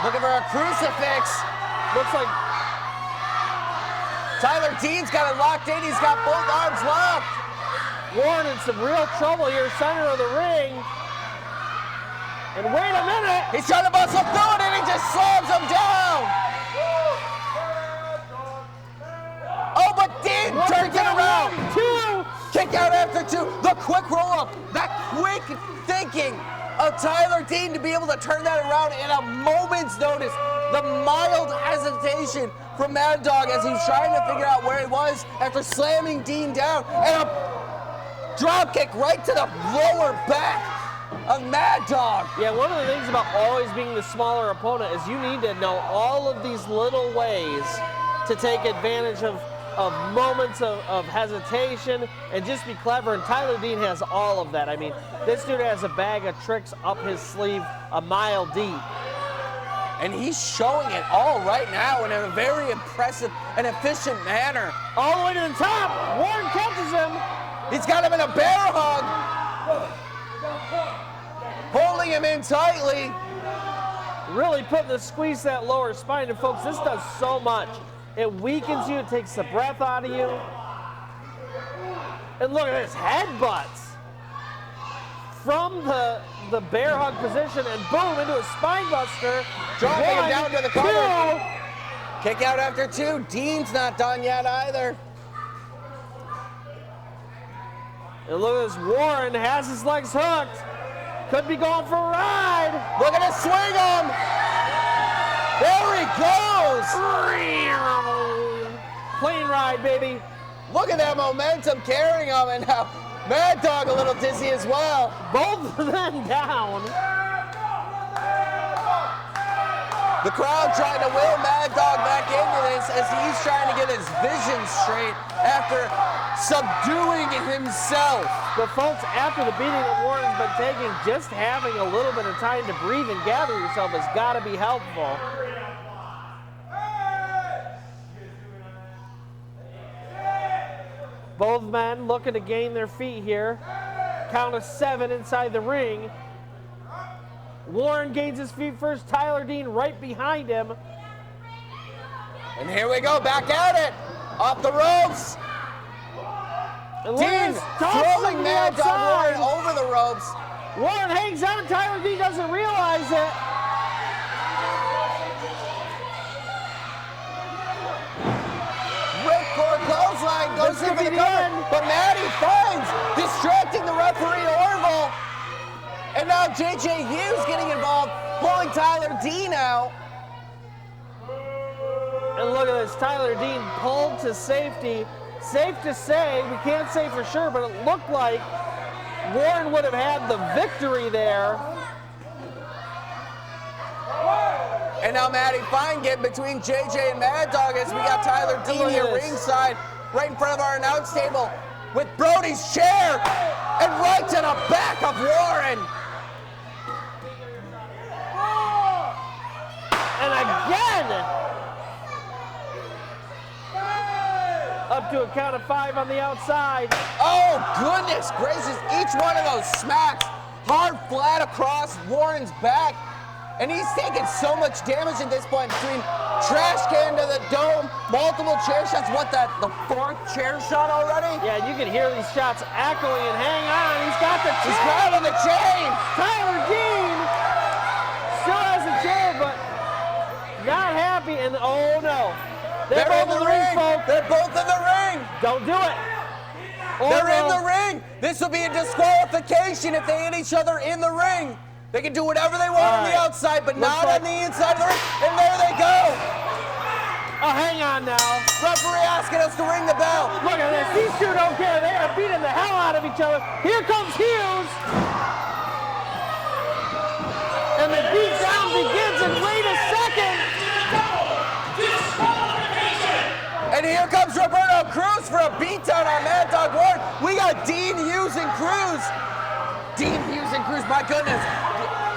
Looking for a crucifix. Looks like Tyler Dean's got it locked in. He's got both arms locked. Warren in some real trouble here, center of the ring. And wait a minute. He's trying to bustle through it and he just slams him down. Oh, but Dean turns it around. 2. Kick out after 2. The quick roll up. That quick thinking of Tyler Dean to be able to turn that around in a moment's notice. The mild hesitation from Mad Dog as he's trying to figure out where he was after slamming Dean down. And a drop kick right to the lower back of Mad Dog. Yeah, one of the things about always being the smaller opponent is you need to know all of these little ways to take advantage of moments of hesitation and just be clever. And Tyler Dean has all of that. I mean, this dude has a bag of tricks up his sleeve a mile deep. And he's showing it all right now in a very impressive and efficient manner. All the way to the top. Warren catches him. He's got him in a bear hug. Holding him in tightly. Really putting the squeeze to that lower spine. And folks, this does so much. It weakens you, it takes the breath out of you. And look at this, headbutts. From the bear hug position and boom, into a spine buster. Dropping him down to the cover. 2. Kick out after 2. Dean's not done yet either. And look at this, Warren has his legs hooked. Could be going for a ride. Look at him swing him. There he goes. Plane ride, baby. Look at that momentum carrying him, and now Mad Dog a little dizzy as well. Both of them down. The crowd trying to will Mad Dog back into this as he's trying to get his vision straight after subduing himself. But folks, after the beating that Warren's been taking, just having a little bit of time to breathe and gather yourself has got to be helpful. Both men looking to gain their feet here. Count of 7 inside the ring. Warren gains his feet first. Tyler Dean right behind him. And here we go, back at it. Off the ropes. And Dean throwing Mad Dog Warren over the ropes. Warren hangs on. Tyler Dean doesn't realize it. Ripcord clothesline goes in for the cover. But Maddie finds distracting the referee Orville. And now JJ Hughes getting involved, pulling Tyler Dean out. And look at this, Tyler Dean pulled to safety. Safe to say, we can't say for sure, but it looked like Warren would have had the victory there. And now Maddie Fine getting between JJ and Mad Dog as we got Tyler Dean here ringside, right in front of our announce table with Brody's chair and right to the back of Warren. And again, up to a count of 5 on the outside. Oh, goodness gracious. Each one of those smacks hard flat across Warren's back. And he's taken so much damage at this point between trash can to the dome, multiple chair shots. What, the 4th chair shot already? Yeah, you can hear these shots echoing, and hang on, he's got the chain. He's grabbing the chain. Tyler Dean still has a chair, but not happy, and oh no. They're both in the ring, folks. They're both in the ring. Don't do it. They're in the ring. This will be a disqualification if they hit each other in the ring. They can do whatever they want on the outside, but not on the inside of the ring. And there they go. Oh, hang on now. Referee asking us to ring the bell. Look at this. These two don't care. They are beating the hell out of each other. Here comes Hughes. And the beatdown begins, and wait a second. And here comes Roberto Cruz for a beatdown on Mad Dog Warren. We got Dean Hughes and Cruz. Dean Hughes and Cruz, my goodness.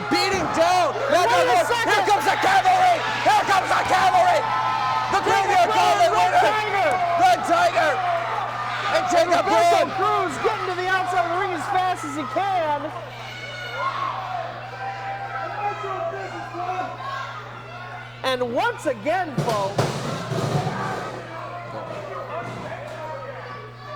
Beating down. Mad Dog Warren. Here comes the cavalry. Here comes the cavalry. The Graveyard Gauntlet winner. Red Tiger. And Jacob Brawn. Cruz getting to the outside of the ring as fast as he can. And once again, folks,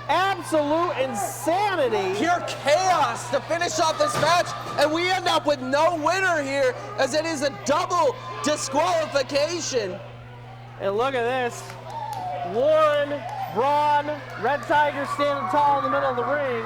absolute insanity. Pure chaos to finish off this match, and we end up with no winner here, as it is a double disqualification. And look at this. Warren, Brawn, Red Tiger standing tall in the middle of the ring.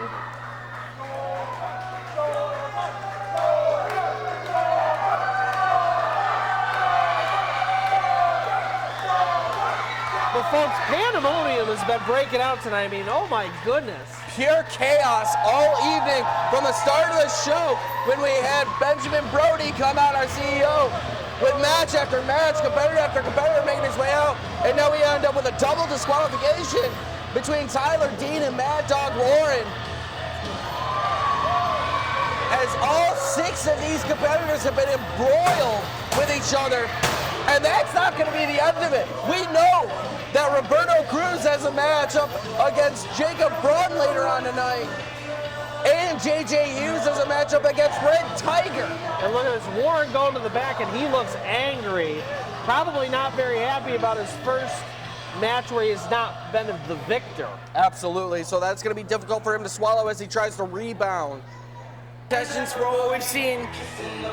But folks, pandemonium has been breaking out tonight. I mean, oh my goodness. Pure chaos all evening from the start of the show when we had Benjamin Brody come out, our CEO, with match after match, competitor after competitor making his way out. And now we end up with a double disqualification between Tyler Dean and Mad Dog Warren. As all 6 of these competitors have been embroiled with each other. And that's not going to be the end of it. We know that Roberto Cruz has a matchup against Jacob Braun later on tonight. And JJ Hughes has a matchup against Red Tiger. And look at this, Warren going to the back, and he looks angry. Probably not very happy about his first match where he has not been the victor. Absolutely, so that's going to be difficult for him to swallow as he tries to rebound. Sessions for what we've seen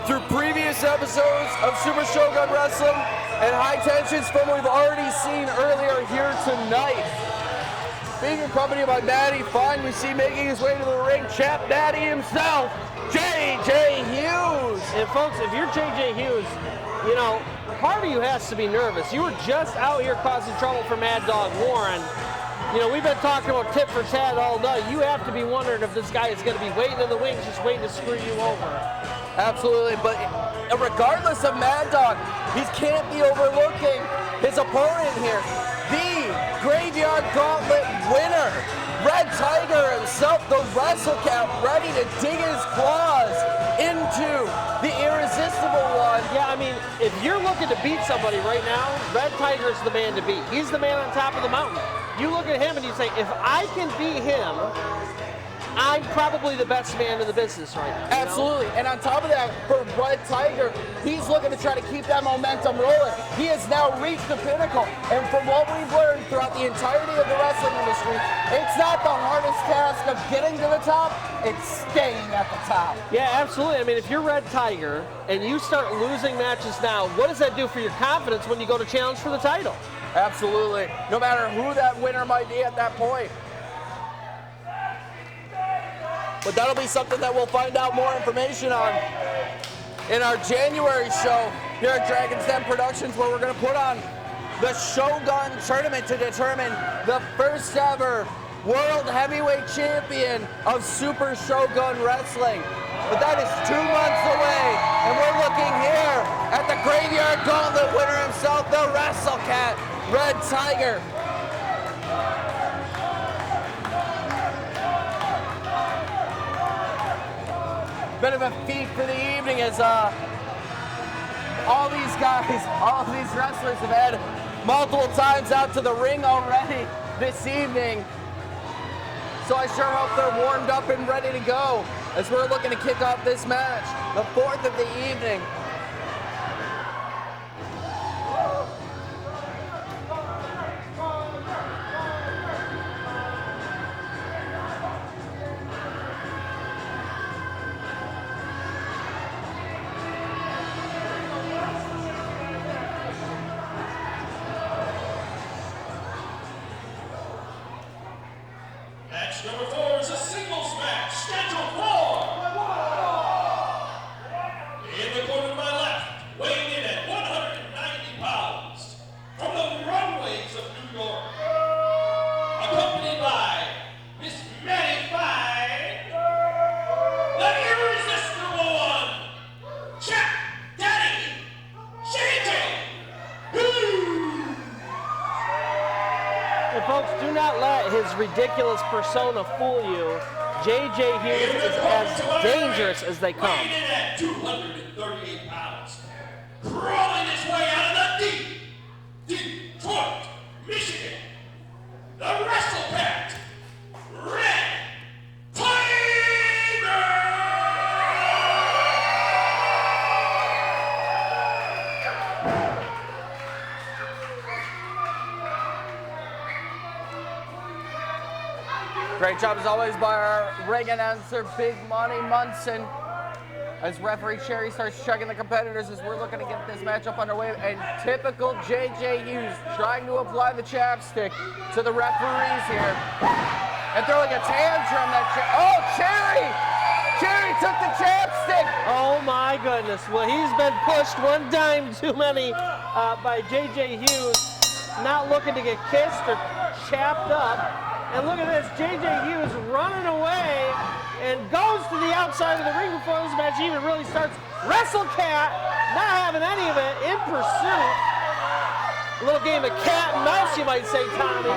through previous episodes of Super Shogun Wrestling and high tensions from what we've already seen earlier here tonight. Being accompanied by Matty Fine, we see making his way to the ring, Chap Daddy himself, JJ Hughes. And folks, if you're JJ Hughes, you know, part of you has to be nervous. You were just out here causing trouble for Mad Dog Warren. You know, we've been talking about tit for tat all night. You have to be wondering if this guy is going to be waiting in the wings, just waiting to screw you over. Absolutely, but regardless of Mad Dog, he can't be overlooking his opponent here. The Graveyard Gauntlet winner, Red Tiger himself, the WrestleCat, ready to dig his claws into the irresistible one. Yeah, I mean, if you're looking to beat somebody right now, Red Tiger is the man to beat. He's the man on top of the mountain. You look at him and you say, if I can beat him, I'm probably the best man in the business right now. Absolutely, and on top of that, for Red Tiger, he's looking to try to keep that momentum rolling. He has now reached the pinnacle, and from what we've learned throughout the entirety of the wrestling industry, it's not the hardest task of getting to the top, it's staying at the top. Yeah, absolutely. I mean, if you're Red Tiger and you start losing matches now, what does that do for your confidence when you go to challenge for the title? Absolutely, no matter who that winner might be at that point. But that'll be something that we'll find out more information on in our January show here at Dragon's Den Productions, where we're going to put on the Shogun tournament to determine the first ever World Heavyweight Champion of Super Shogun Wrestling. But that is 2 months away, and we're looking here at the Graveyard Gauntlet winner himself, the WrestleCat, Red Tiger. Bit of a feat for the evening as all these guys, all these wrestlers have had multiple times out to the ring already this evening. So I sure hope they're warmed up and ready to go as we're looking to kick off this match, the 4th of the evening. Match number 4 is a singles match, scheduled for. In the corner of ridiculous persona fool you. JJ Hughes is as dangerous as they come. Weighing in at 238 pounds. Crawling his way out of the Detroit, Michigan. The WrestleCat, Red Tiger! Great job as always by our ring announcer, Big Money Munson. As referee Sherry starts checking the competitors as we're looking to get this matchup underway. And typical JJ Hughes trying to apply the chapstick to the referees here. And throwing a tantrum Cherry! Cherry took the chapstick! Oh my goodness. Well, he's been pushed one time too many by JJ Hughes. Not looking to get kissed or chapped up. And look at this, JJ Hughes running away and goes to the outside of the ring before this match even really starts. WrestleCat not having any of it, in pursuit. A little game of cat and mouse, you might say, Tommy.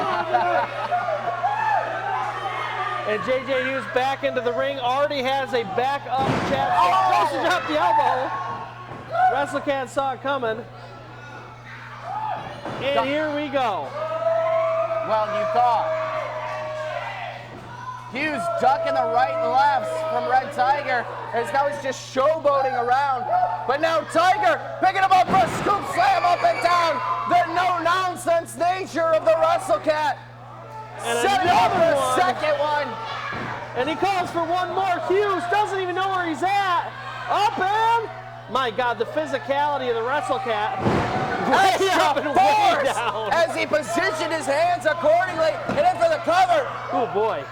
And JJ Hughes back into the ring, already has a back up chapstick. Goes to drop the elbow. WrestleCat saw it coming. And here we go. Well, you thought. Hughes ducking the right and lefts from Red Tiger, as now he's just showboating around. But now Tiger picking him up for a scoop slam up and down. The no-nonsense nature of the WrestleCat. And setting up for another a one. second one. And he calls for one more. Hughes doesn't even know where he's at. Up and, my God, the physicality of the WrestleCat. Way up and way down. As he positioned his hands accordingly and in for the cover. Oh boy.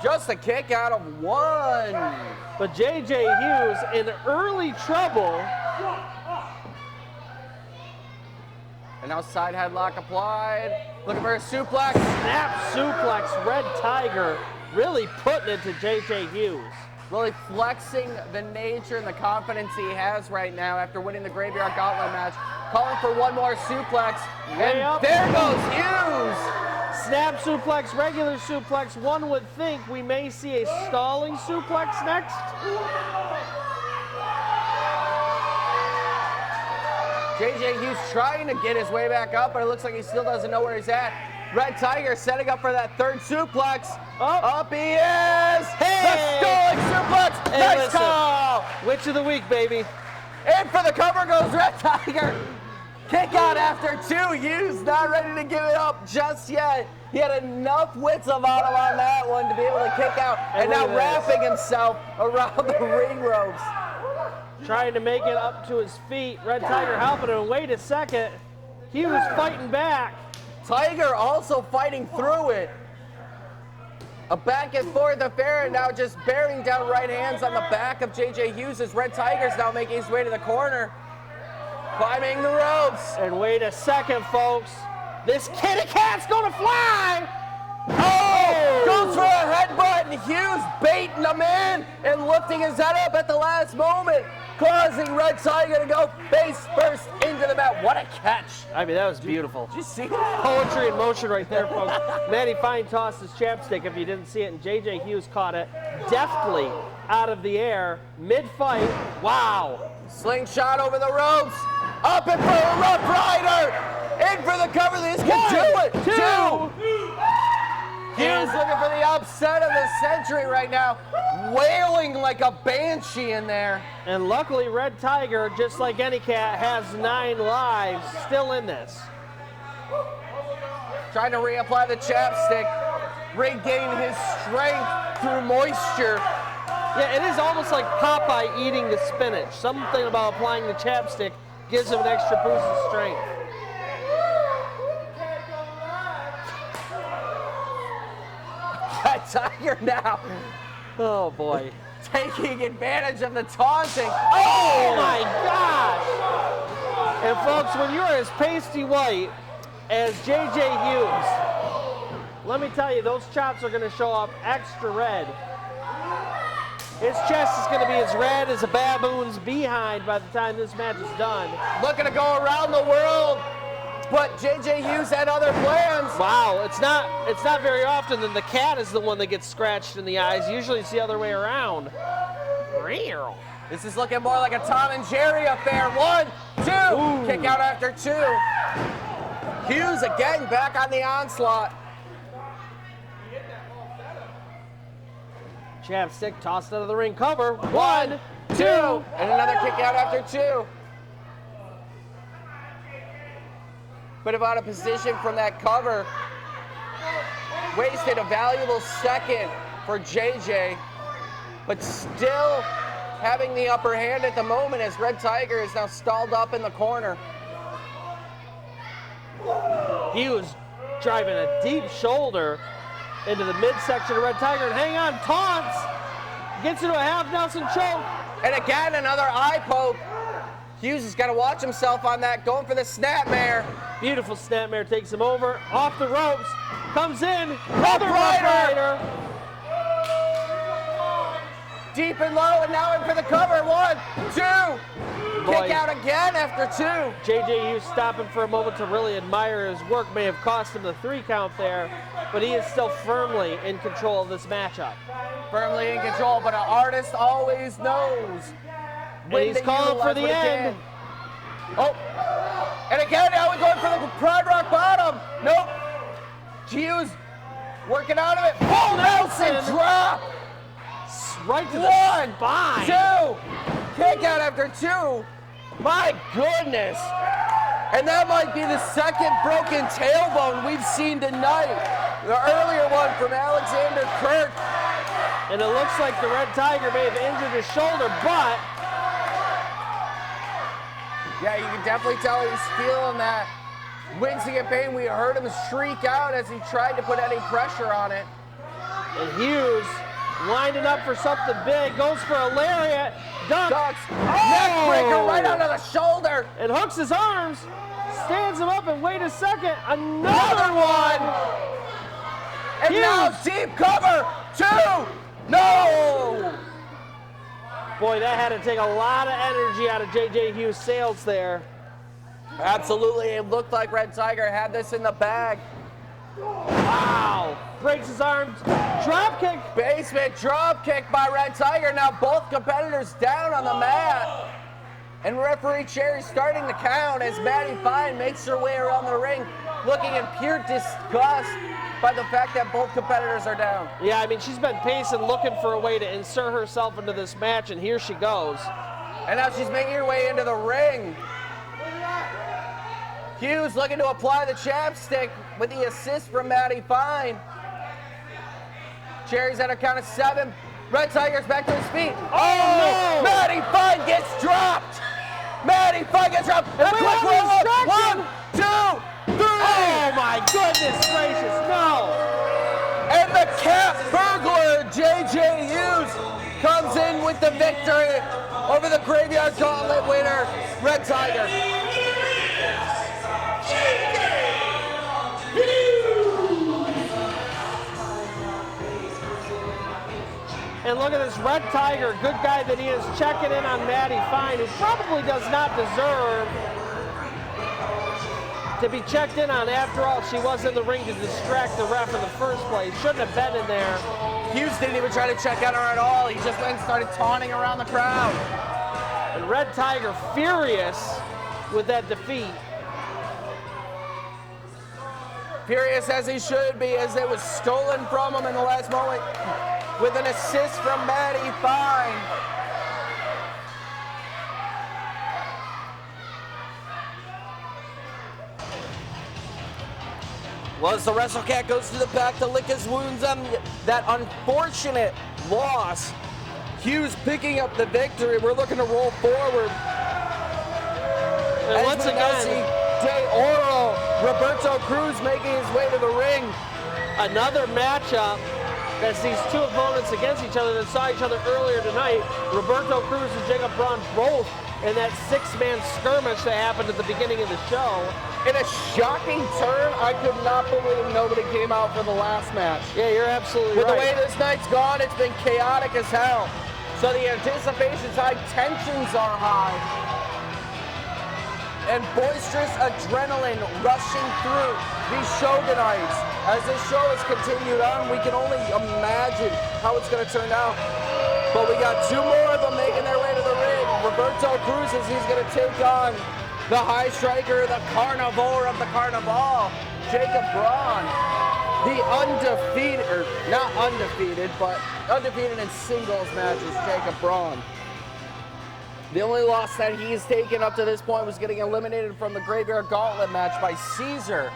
Just a kick out of one. But JJ Hughes in early trouble. And now side headlock applied. Looking for a suplex. Snap suplex. Red Tiger really putting it to JJ Hughes. Really flexing the nature and the confidence he has right now after winning the Graveyard Gauntlet match. Calling for one more suplex. Way and up. there goes Hughes. Snap suplex, regular suplex. One would think we may see a stalling suplex next. JJ Hughes trying to get his way back up, but it looks like he still doesn't know where he's at. Red Tiger setting up for that third suplex. Up he is! Hey! The stalling suplex! Hey, Nice listen. call! Witch of the week, baby. In for the cover goes Red Tiger. Kick out after two. Hughes not ready to give it up just yet. He had enough wits about him on that one to be able to kick out. And now wrapping himself around the ring ropes. Trying to make it up to his feet. Red Tiger helping him. Wait a second. Hughes fighting back. Tiger also fighting through it. A back and forth affair, and now just bearing down right hands on the back of JJ Hughes as Red Tiger's now making his way to the corner. Climbing the ropes. And wait a second, folks. This kitty cat's gonna fly! Oh! Goes for a headbutt, and Hughes baiting him in and lifting his head up at the last moment, causing Red Tiger to go face first into the mat. What a catch. I mean, that was beautiful. Did you see that? Poetry in motion right there, folks. Matty Fine tossed his chapstick if you didn't see it, and JJ Hughes caught it deftly out of the air, mid-fight. Wow. Slingshot over the ropes. Up and for a Rough Rider. In for the cover. This can do it. Two. Hughes looking for the upset of the century right now. Wailing like a banshee in there. And luckily, Red Tiger, just like any cat, has 9 lives still in this. Trying to reapply the chapstick. Regain his strength through moisture. Yeah, it is almost like Popeye eating the spinach. Something about applying the chapstick gives him an extra boost of strength. Red Tiger now. Oh boy. Taking advantage of the taunting. Oh my gosh! And folks, when you're as pasty white as JJ Hughes, let me tell you, those chops are gonna show up extra red. His chest is gonna be as red as a baboon's behind by the time this match is done. Looking to go around the world, But JJ Hughes had other plans. Wow, it's not very often that the cat is the one that gets scratched in the eyes. Usually it's the other way around. This is looking more like a Tom and Jerry affair. 1, 2, Ooh. kick out after 2. Hughes again back on the onslaught. Jab stick tossed out of the ring cover. 1, 2, and another kick out after 2. Bit of out of position from that cover. Wasted a valuable second for JJ, but still having the upper hand at the moment as Red Tiger is now stalled up in the corner. Hughes driving a deep shoulder into the midsection of Red Tiger, and hang on, taunts, gets into a half Nelson choke. And again, another eye poke. Hughes has got to watch himself on that, going for the snapmare. Beautiful snapmare takes him over, off the ropes, comes in, another Rough Rough Rider. Deep and low, and now in for the cover. 1, 2. Boy. Kick out again after 2. JJ Hughes stopping for a moment to really admire his work. May have cost him the 3 count there, but he is still firmly in control of this matchup. Firmly in control, but an artist always knows. And he's calling for the end. Oh, and again, now we're going for the Pride Rock bottom. Nope. Hughes working out of it. Oh, Nelson drop. Right to the 1, spine. 2. Kick out after 2. My goodness. And that might be the second broken tailbone we've seen tonight. The earlier one from Alexander Kirk. And it looks like the Red Tiger may have injured his shoulder, but yeah, you can definitely tell he's feeling that wincing in pain. We heard him shriek out as he tried to put any pressure on it. and Hughes winding up for something big, goes for a lariat, ducks, Neck breaker right under the shoulder. and hooks his arms, stands him up, and wait a second, another one! And now deep cover, 2, no! Boy, that had to take a lot of energy out of JJ Hughes' sails there. Absolutely, it looked like Red Tiger had this in the bag. Wow, breaks his arms, drop kick. Basement drop kick by Red Tiger. Now both competitors down on the mat. And referee Cherry starting the count as Maddie Fine makes her way around the ring, looking in pure disgust by the fact that both competitors are down. Yeah, I mean, she's been pacing, looking for a way to insert herself into this match, and here she goes. And now she's making her way into the ring. Hughes looking to apply the chapstick with the assist from Maddie Fine. Cherry's at a count of 7. Red Tiger's back to his feet. Oh, no! Maddie Fine gets dropped. Maddie Fine gets dropped. And a we quick have roll a up. distraction. 1, 2, 3. Oh my goodness gracious, no! And the cat burglar, JJ Hughes, comes in with the victory over the Graveyard Gauntlet winner, Red Tiger. And look at this Red Tiger, good guy that he is, checking in on Maddie Fine, who probably does not deserve to be checked in on. After all, she was in the ring to distract the ref in the first place. Shouldn't have been in there. Hughes didn't even try to check on her at all. He just went and started taunting around the crowd. And Red Tiger furious with that defeat. Furious as he should be, as it was stolen from him in the last moment with an assist from Maddie Fine. Well, as the WrestleCat goes to the back to lick his wounds on that unfortunate loss, Hughes picking up the victory. We're looking to roll forward. And once again, De Oro, Roberto Cruz making his way to the ring. another matchup that sees two opponents against each other that saw each other earlier tonight. Roberto Cruz and Jacob Brawn both in that six-man skirmish that happened at the beginning of the show. In a shocking turn, I could not believe nobody came out for the last match. Yeah, you're absolutely With right. the way this night's gone, it's been chaotic as hell. So the anticipation's high, tensions are high. and boisterous adrenaline rushing through these Shogunites. As this show has continued on, we can only imagine how it's going to turn out. But we got two more of them making their way to the ring. Roberto Cruz, as he's going to take on the high striker, the carnivore of the carnival, Jacob Brawn. The undefeated, or not undefeated, but undefeated in singles matches, Jacob Brawn. The only loss that he's taken up to this point was getting eliminated from the Graveyard Gauntlet match by Caesar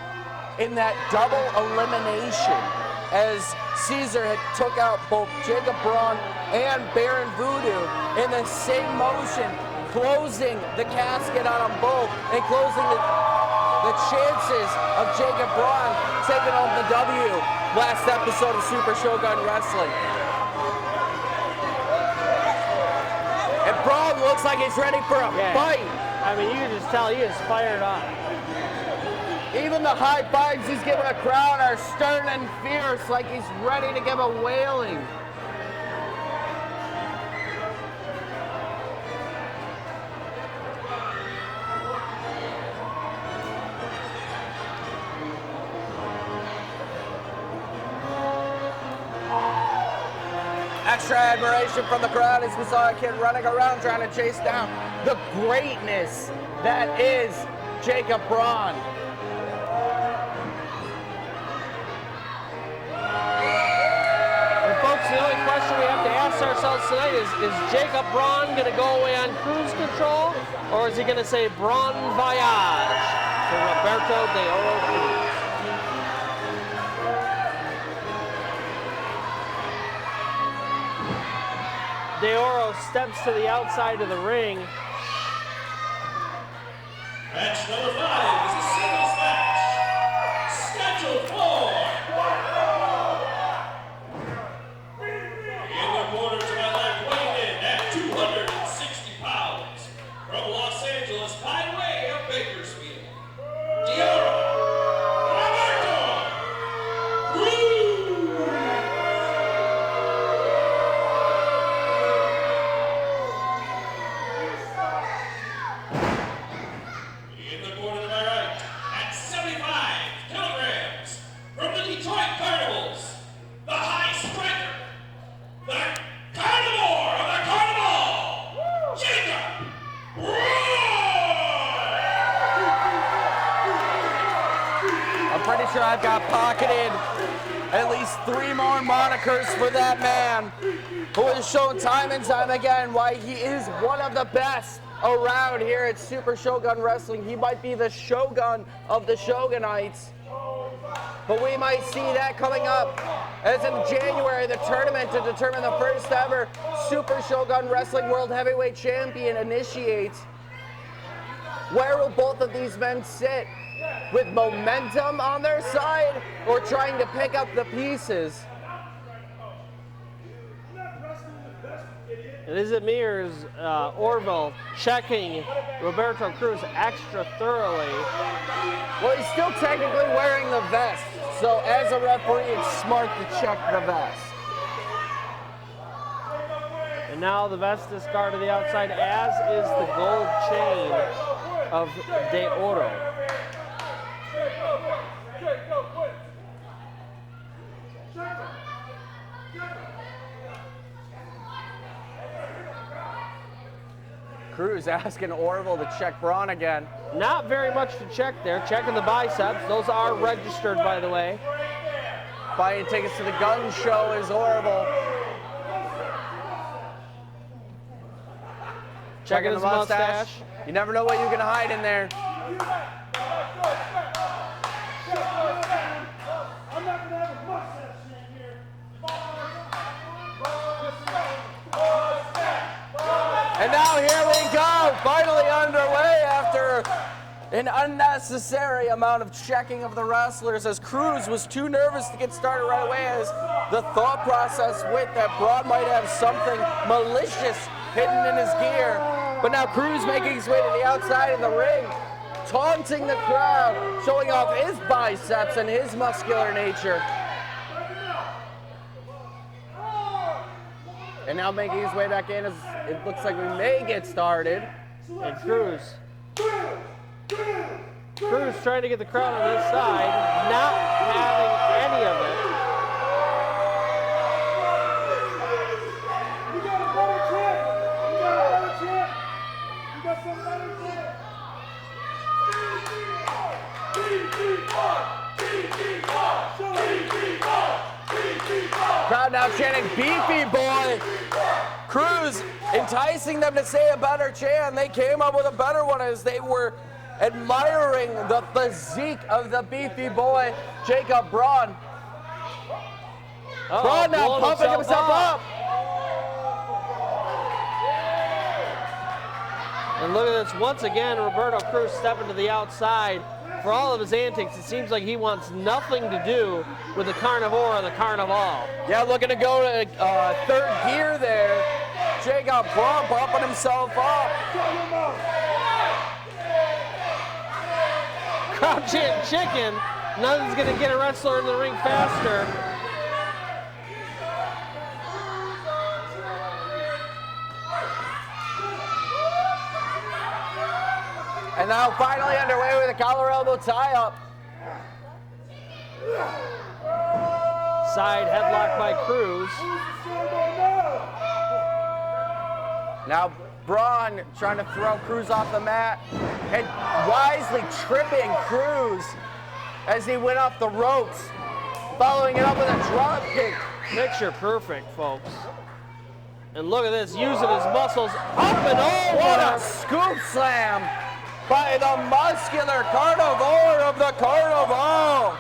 in that double elimination, as Caesar had took out both Jacob Brawn and Baron Voodoo in the same motion, closing the casket on them both and closing the chances of Jacob Braun taking home the W last episode of Super Shogun Wrestling. And Braun looks like he's ready for a fight. I mean, you can just tell he is fired up. Even the high fives he's giving the crowd are stern and fierce, like he's ready to give a wailing. Extra admiration from the crowd as we saw a kid running around trying to chase down the greatness that is Jacob Braun. And folks, the only question we have to ask ourselves tonight is Jacob Braun going to go away on cruise control, or is he going to say Braun Voyage to Roberto de Oro Cruz? De Oro steps to the outside of the ring. Match number 5 is a singles match. Scheduled for. In the corner to my left, weighing in at 260 pounds. From Los Angeles by way of Bakersfield, De Oro, Roberto, Cruz. In the corner to my right, at 75 kilograms, from the Detroit Carnivals, the high striker, the carnivore of the carnival, Jacob Braun. I'm pretty sure I've got pocketed at least 3 more monikers for that man, who has shown time and time again why he is one of the best around here at Super Shogun Wrestling. He might be the Shogun of the Shogunites, but we might see that coming up as in January, the tournament to determine the first ever Super Shogun Wrestling World Heavyweight Champion initiates. Where will both of these men sit? With momentum on their side, or trying to pick up the pieces? And is it me, or is Orville checking Roberto Cruz extra thoroughly? Well, he's still technically wearing the vest, so as a referee, it's smart to check the vest. And now the vest is guarded to the outside, as is the gold chain of De Oro. Cruz asking Orville to check Braun again. Not very much to check there. Checking the biceps. Those are registered, by the way. Buying tickets to the gun show is Orville. Checking his mustache. You never know what you're going to hide in there. And now here we go, finally underway after an unnecessary amount of checking of the wrestlers, as Cruz was too nervous to get started right away, as the thought process with that Braun might have something malicious hidden in his gear. But now Cruz making his way to the outside of the ring, taunting the crowd, showing off his biceps and his muscular nature. And now making his way back in as it looks like we may get started. And Cruz Cruz trying to get the crowd on his side, not having any of it. You got a better chance. You got a better chance. You got some better chance. Crowd now chanting "Beefy Boy." Cruz enticing them to say a better chant. They came up with a better one as they were admiring the physique of the beefy boy, Jacob Brawn. Brawn now pumping himself up. And look at this, once again, Roberto Cruz stepping to the outside. For all of his antics, it seems like he wants nothing to do with the Carnivore or the Carnival. Yeah, looking to go to third gear there. Jacob Brawn bumping himself up. Crowd chanting chicken. Nothing's going to get a wrestler in the ring faster. And now finally underway with a collar elbow tie-up. Side headlock by Cruz. Now Brawn trying to throw Cruz off the mat and wisely tripping Cruz as he went off the ropes, following it up with a drop kick. Picture perfect, folks. And look at this, using his muscles up and over. What a scoop slam by the muscular Carnivore of the Carnival.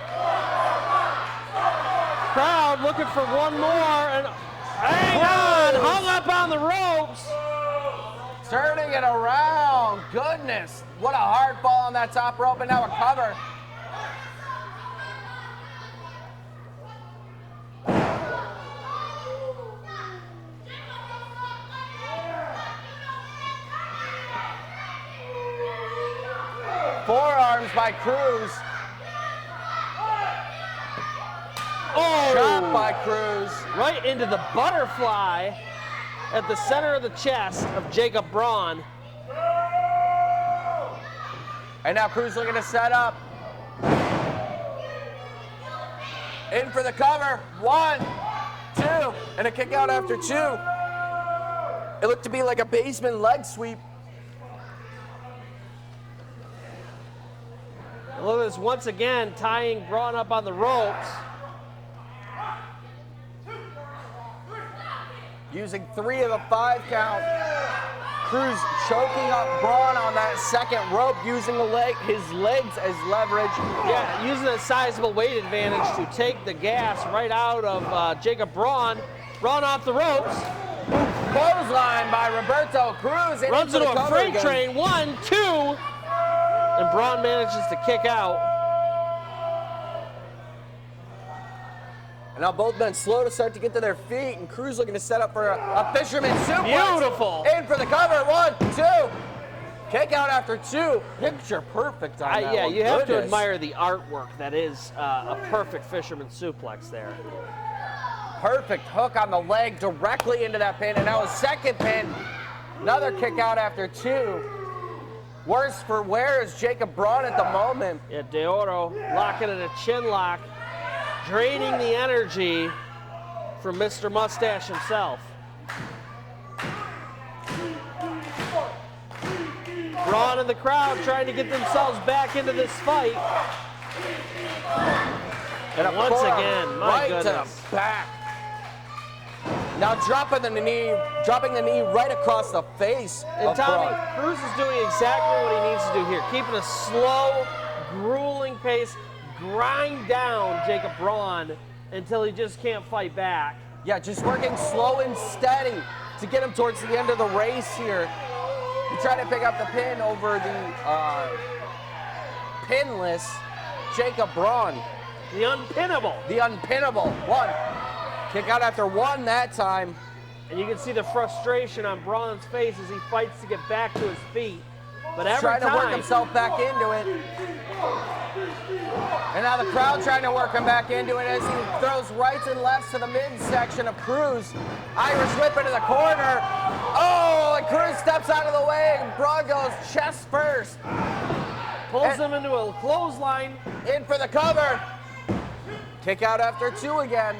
Crowd looking for one more, and hang on, hung up on the ropes. Turning it around. Goodness, what a hard fall on that top rope, and now a cover. Forearms by Cruz. Oh! Shot by Cruz. Right into the butterfly at the center of the chest of Jacob Brawn. And now Cruz looking to set up. In for the cover. 1, 2, and a kick out after 2. It looked to be like a basement leg sweep. And look at this, once again, tying Brawn up on the ropes. Using 3 of the 5 count. Cruz choking up Brawn on that second rope, using his legs as leverage. Yeah, using a sizable weight advantage to take the gas right out of Jacob Brawn. Brawn off the ropes. Clothesline by Roberto Cruz. Runs into a freight train. 1, 2. And Brawn manages to kick out. And now both men slow to start to get to their feet, and Cruz looking to set up for a fisherman suplex. Beautiful. In for the cover. 1, 2. Kick out after 2. Picture perfect on that Yeah, one. you have to Goodness. admire the artwork. That is a perfect fisherman suplex there. Perfect hook on the leg directly into that pin, and now a second pin. Another kick out after 2. Worse for wear is Jacob Brawn at the moment. Yeah, De Oro locking in a chin lock, draining the energy from Mr. Mustache himself. Brawn and the crowd trying to get themselves back into this fight. And once forearm again, my right goodness. to the back. Now dropping the knee right across the face And of Tommy, Brawn. Cruz is doing exactly what he needs to do here. Keeping a slow, grueling pace, grind down Jacob Brawn until he just can't fight back. Yeah, just working slow and steady to get him towards the end of the race here. You try to pick up the pin over the pinless Jacob Brawn. The unpinnable. The unpinnable. 1. Kick out after 1 that time. And you can see the frustration on Braun's face as he fights to get back to his feet. But every Trying time, to work himself back into it. And now the crowd trying to work him back into it as he throws rights and lefts to the midsection of Cruz. Irish whip into the corner. Oh, and Cruz steps out of the way and Braun goes chest first. Pulls him into a clothesline. In for the cover. Kick out after 2 again.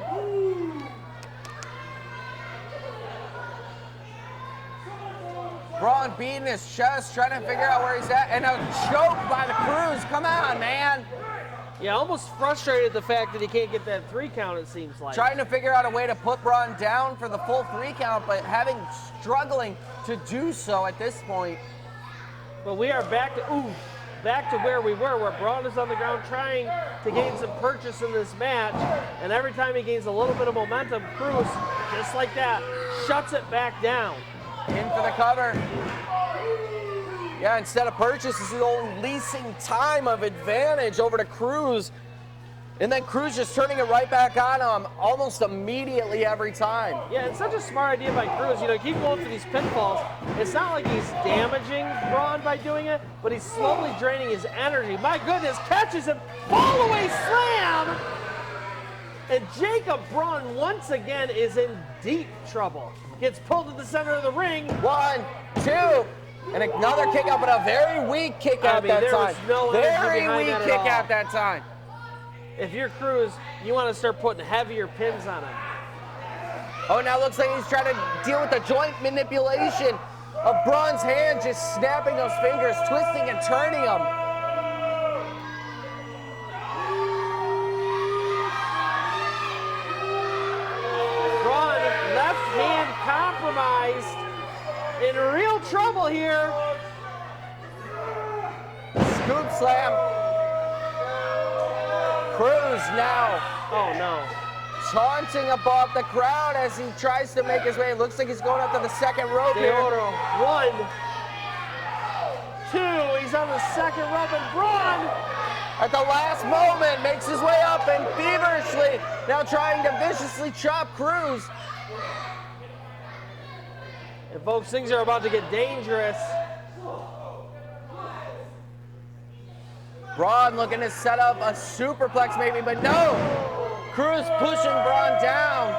Brawn beating his chest, trying to figure out where he's at, and a choke by the Cruz. Come on, man. Yeah, almost frustrated at the fact that he can't get that 3 count, it seems like. Trying to figure out a way to put Brawn down for the full 3 count, but struggling to do so at this point. But we are back to where we were, where Brawn is on the ground trying to gain some purchase in this match, and every time he gains a little bit of momentum, Cruz, just like that, shuts it back down. In for the cover. Yeah, instead of purchase, this is leasing time of advantage over to Cruz. And then Cruz just turning it right back on him almost immediately every time. Yeah, it's such a smart idea by Cruz. You know, keep going for these pinfalls. It's not like he's damaging Brawn by doing it, but he's slowly draining his energy. My goodness, catches him, fall away slam! And Jacob Braun once again is in deep trouble. Gets pulled to the center of the ring. 1, 2, and another kick out, but a very weak kick out that there time. was no Very energy weak behind that kick at all. out that time. If you're Cruz, you want to start putting heavier pins on him. Oh, now looks like he's trying to deal with the joint manipulation of Braun's hand, just snapping those fingers, twisting and turning them. Braun, left hand compromised. In real trouble here. Scoop slam. Cruz now. Oh no. Taunting above the crowd as he tries to make his way. It looks like he's going up to the second rope here. Deodoro, 1, 2, he's on the second rope, and Braun At the last moment makes his way up and feverishly now trying to viciously chop Cruz. And folks, things are about to get dangerous. Braun looking to set up a superplex maybe, but no! Cruz pushing Braun down,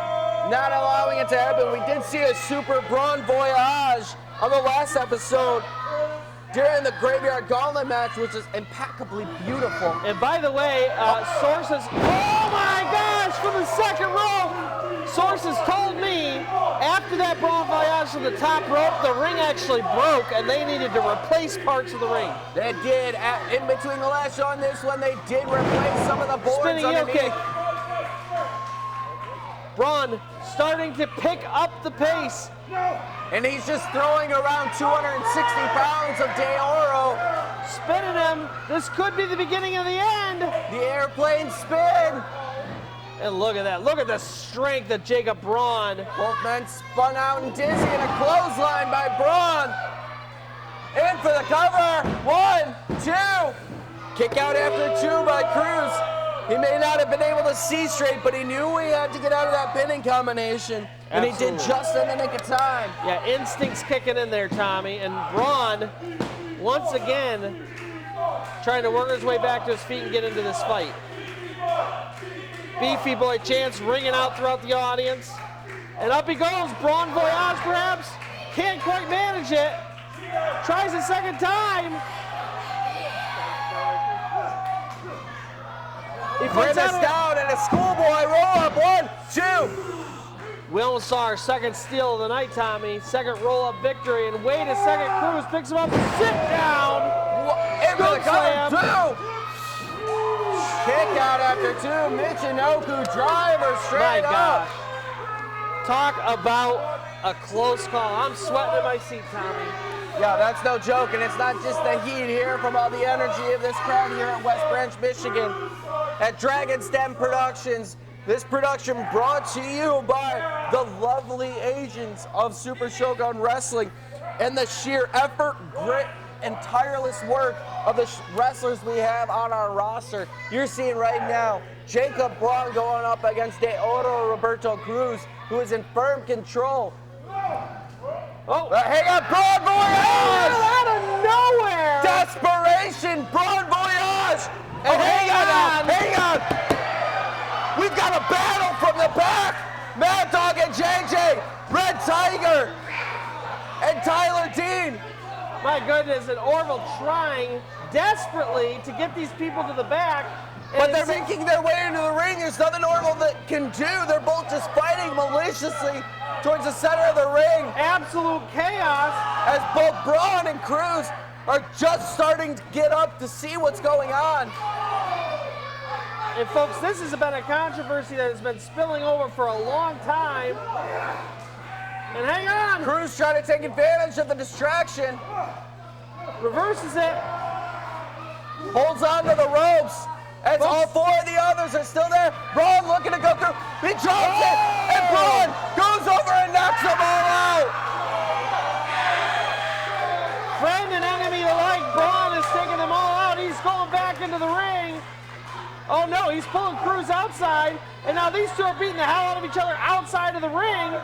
not allowing it to happen. We did see a super Braun voyage on the last episode during the Graveyard Gauntlet match, which is impeccably beautiful. And by the way, sources, oh my gosh, from the second rope! Sources told me after that Braun voyage from the top rope, the ring actually broke and they needed to replace parts of the ring. They did. In between the last show and this one, they did replace some of the boards Spinning heel underneath. kick. Braun starting to pick up the pace. And he's just throwing around 260 pounds of Deodoro. Spinning him. This could be the beginning of the end. The airplane spin. And look at that. Look at the strength of Jacob Braun. Both men spun out and dizzy in a clothesline by Braun. In for the cover. 1, 2. Kick out after 2 by Cruz. He may not have been able to see straight, but he knew he had to get out of that pinning combination. And he did just in the nick of time. Yeah, instincts kicking in there, Tommy. And Braun, once again, trying to work his way back to his feet and get into this fight. Beefy boy chants ringing out throughout the audience. And up he goes, Braun voyage perhaps. Can't quite manage it. Tries a second time. He puts Grimace down and a schoolboy roll up. 1, 2. We almost saw our second steal of the night, Tommy. Second roll-up victory, and wait a second, Cruz picks him up, sit down. Into the cover, 2. Kick out after 2. Michinoku driver straight up. Talk about a close call. I'm sweating in my seat, Tommy. Yeah, that's no joke, and it's not just the heat here from all the energy of this crowd here at West Branch, Michigan, at Dragon's Den Productions. This production brought to you by the lovely agents of Super Shogun Wrestling and the sheer effort, grit, and tireless work of the wrestlers we have on our roster. You're seeing right now Jacob Braun going up against Deodoro Roberto Cruz, who is in firm control. Oh, hang on, Braun Voyage! Out of nowhere! Desperation, Braun Voyage! And hang on! We've got a battle from the back! Mad Dog and JJ, Red Tiger, and Tyler Dean. My goodness, and Orville trying desperately to get these people to the back. But they're making their way into the ring. There's nothing Orville that can do. They're both just fighting maliciously towards the center of the ring. Absolute chaos. As both Brawn and Cruz are just starting to get up to see what's going on. And folks, this has been a controversy that has been spilling over for a long time. And hang on. Cruz trying to take advantage of the distraction. Reverses it. Holds on to the ropes. As all four of the others are still there. Brawn looking to go through. He drops it. And Brawn goes over and knocks them all out. Friend and enemy alike. Brawn is taking them all out. He's going back into the ring. Oh no, he's pulling Cruz outside. And now these two are beating the hell out of each other outside of the ring.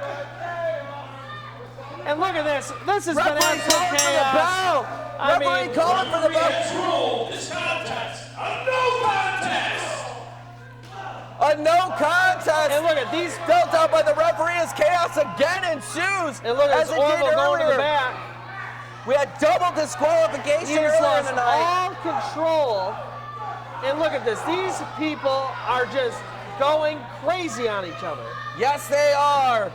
And look at this. This has been absolute chaos. Referee calling for the bell. Let's rule this contest. A no contest. A no contest. And look at these. Dealt out by the referee as chaos again ensues. And look at as it Orville did going to the earlier. back. We had double disqualification He's earlier lost tonight. all control. And look at this. These people are just going crazy on each other. Yes, they are.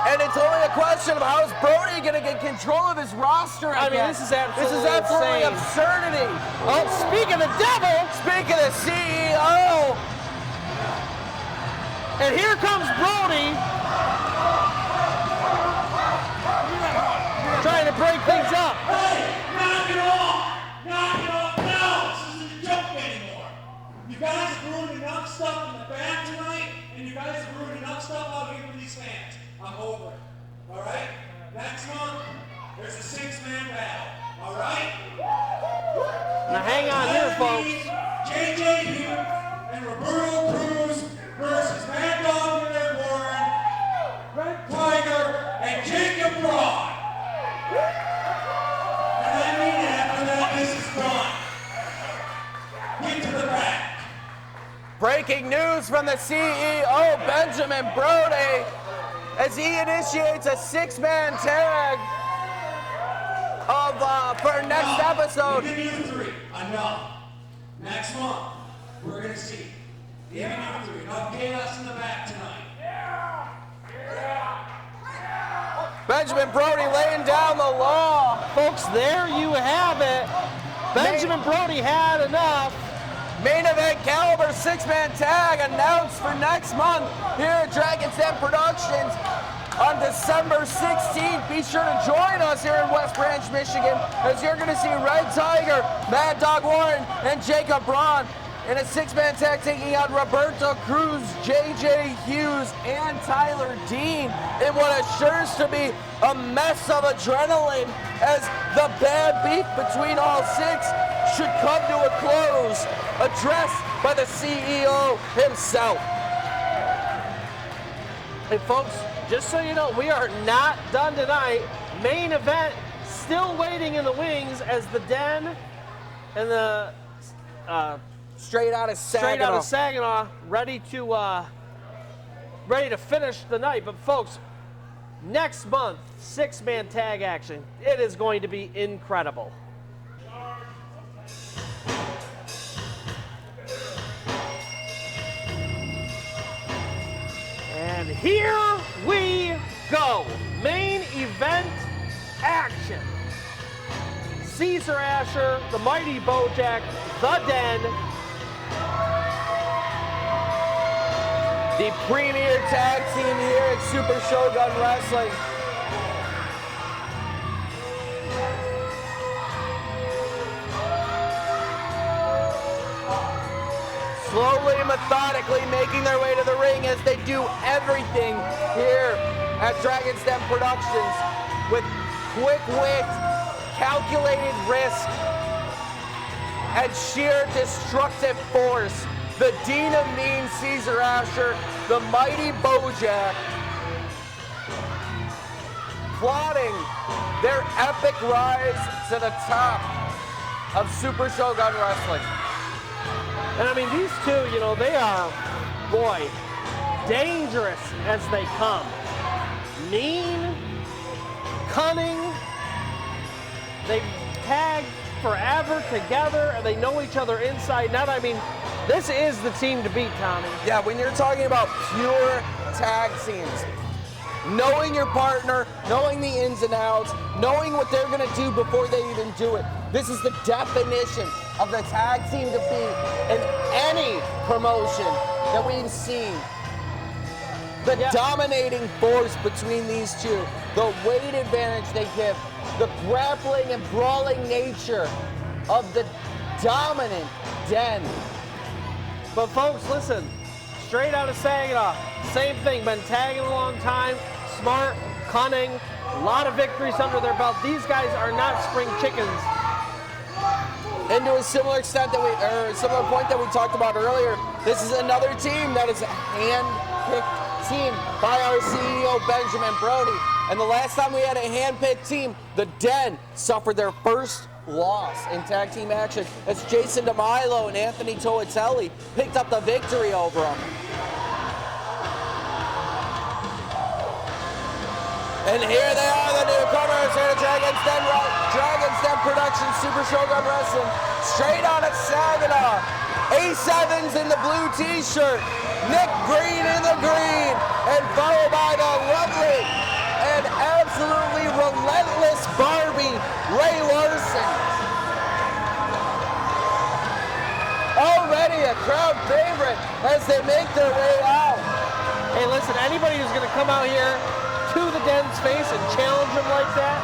And it's only a question of how is Brody going to get control of his roster again. I mean, this is absolutely insane. Absurdity. Oh, speak of the devil. Speak of the CEO. And here comes Brody. Trying to break things up. Hey, knock it off! Knock it off now! This isn't a joke anymore. You guys have ruined enough stuff in the back tonight, and you guys have ruined enough stuff out here for these fans. I'm over it. All right? Next month, there's a six-man battle. All right? Now hang on here, folks. JJ Hughes and Roberto Cruz versus Mad Dog and Warren, Red Tiger, and Jacob Brawn. And I mean it, after that, this is done. Get to the back. Breaking news from the CEO, Benjamin Brody, as he initiates a six-man tag for next episode. Give you three. Enough. Next month, we're going to see. Give you three. Enough chaos in the back tonight. Benjamin Brody laying down the law. Folks, there you have it. Benjamin Brody had enough. Main event caliber six-man tag announced for next month here at Dragon's Den Productions on December 16th. Be sure to join us here in West Branch, Michigan, as you're going to see Red Tiger, Mad Dog Warren, and Jacob Brawn in a six-man tag taking on Roberto Cruz, JJ Hughes, and Tyler Dean in what assures to be a mess of adrenaline as the bad beef between all six should come to a close, addressed by the CEO himself. And folks, just so you know, we are not done tonight. Main event still waiting in the wings as the Den and the Straight out of Saginaw. ready to finish the night. But folks, next month, six-man tag action. It is going to be incredible. And here we go. Main event action. Caesar Asher, the Mighty Bojack, the Den. The premier tag team here at Super Shogun Wrestling. Slowly and methodically making their way to the ring as they do everything here at Dragon's Den Productions with quick wit, calculated risk, and sheer destructive force. The Dean of Mean, Caesar Asher, the Mighty Bojack, plotting their epic rise to the top of Super Shogun Wrestling. And I mean, these two, you know, they are, boy, dangerous as they come. Mean, cunning, They've tagged forever together, and they know each other inside and out. I mean, this is the team to beat, Tommy. Yeah, when you're talking about pure tag teams, knowing your partner, knowing the ins and outs, knowing what they're gonna do before they even do it. This is the definition of the tag team to beat in any promotion that we've seen. The dominating force between these two, the weight advantage they give, the grappling and brawling nature of the dominant Den. But folks, listen, straight out of Saginaw, same thing, been tagging a long time, smart, cunning, a lot of victories under their belt. These guys are not spring chickens. And to a similar extent that or a similar point that we talked about earlier, this is another team that is a hand-picked team by our CEO, Benjamin Brody. And the last time we had a hand-picked team, the Den suffered their first loss in tag team action as Jason DeMilo and Anthony Toatelli picked up the victory over them. And here they are, the newcomers here to Dragon's Den Productions, Super Shogun Wrestling, straight out of Saginaw. A7's in the blue t-shirt, Nick Green in the green, and followed by the lovely and absolutely relentless Barbie, Ray Larson. Already a crowd favorite as they make their way out. Hey, listen, anybody who's going to come out here to the Den's face and challenge them like that,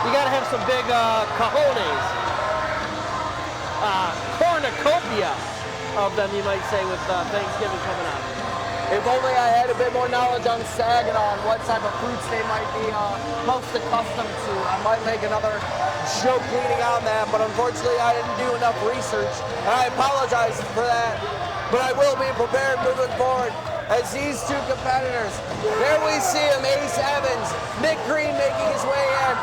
you got to have some big cojones. Cornucopia of them, you might say, with Thanksgiving coming up. If only I had a bit more knowledge on Saginaw and what type of fruits they might be most accustomed to. I might make another joke leading on that, but unfortunately I didn't do enough research, and I apologize for that. But I will be prepared moving forward as these two competitors, there we see him, Ace Evans, Nick Green making his way in.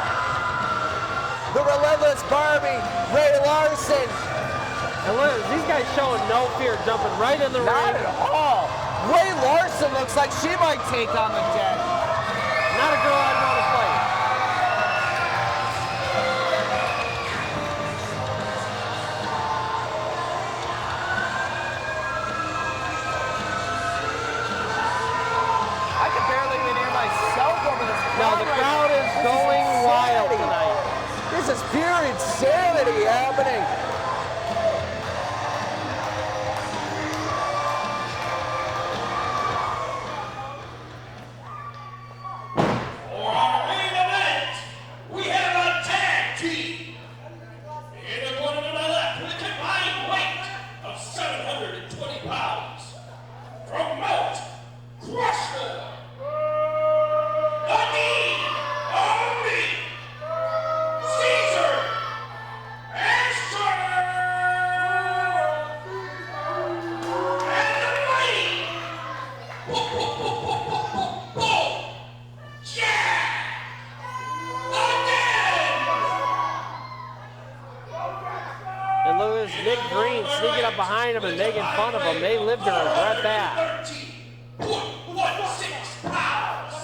The relentless Barbie, Ray Larson. And look, these guys showing no fear, jumping right in the ring. Not at all. Ray Larson looks like she might take on the Den. Not a girl I'd want to fight. I can barely even hear myself over this crowd. Now the crowd is going wild tonight. This is pure insanity happening. Nick Green sneaking up behind him and making fun of him. They live to regret that. 13.16 pounds.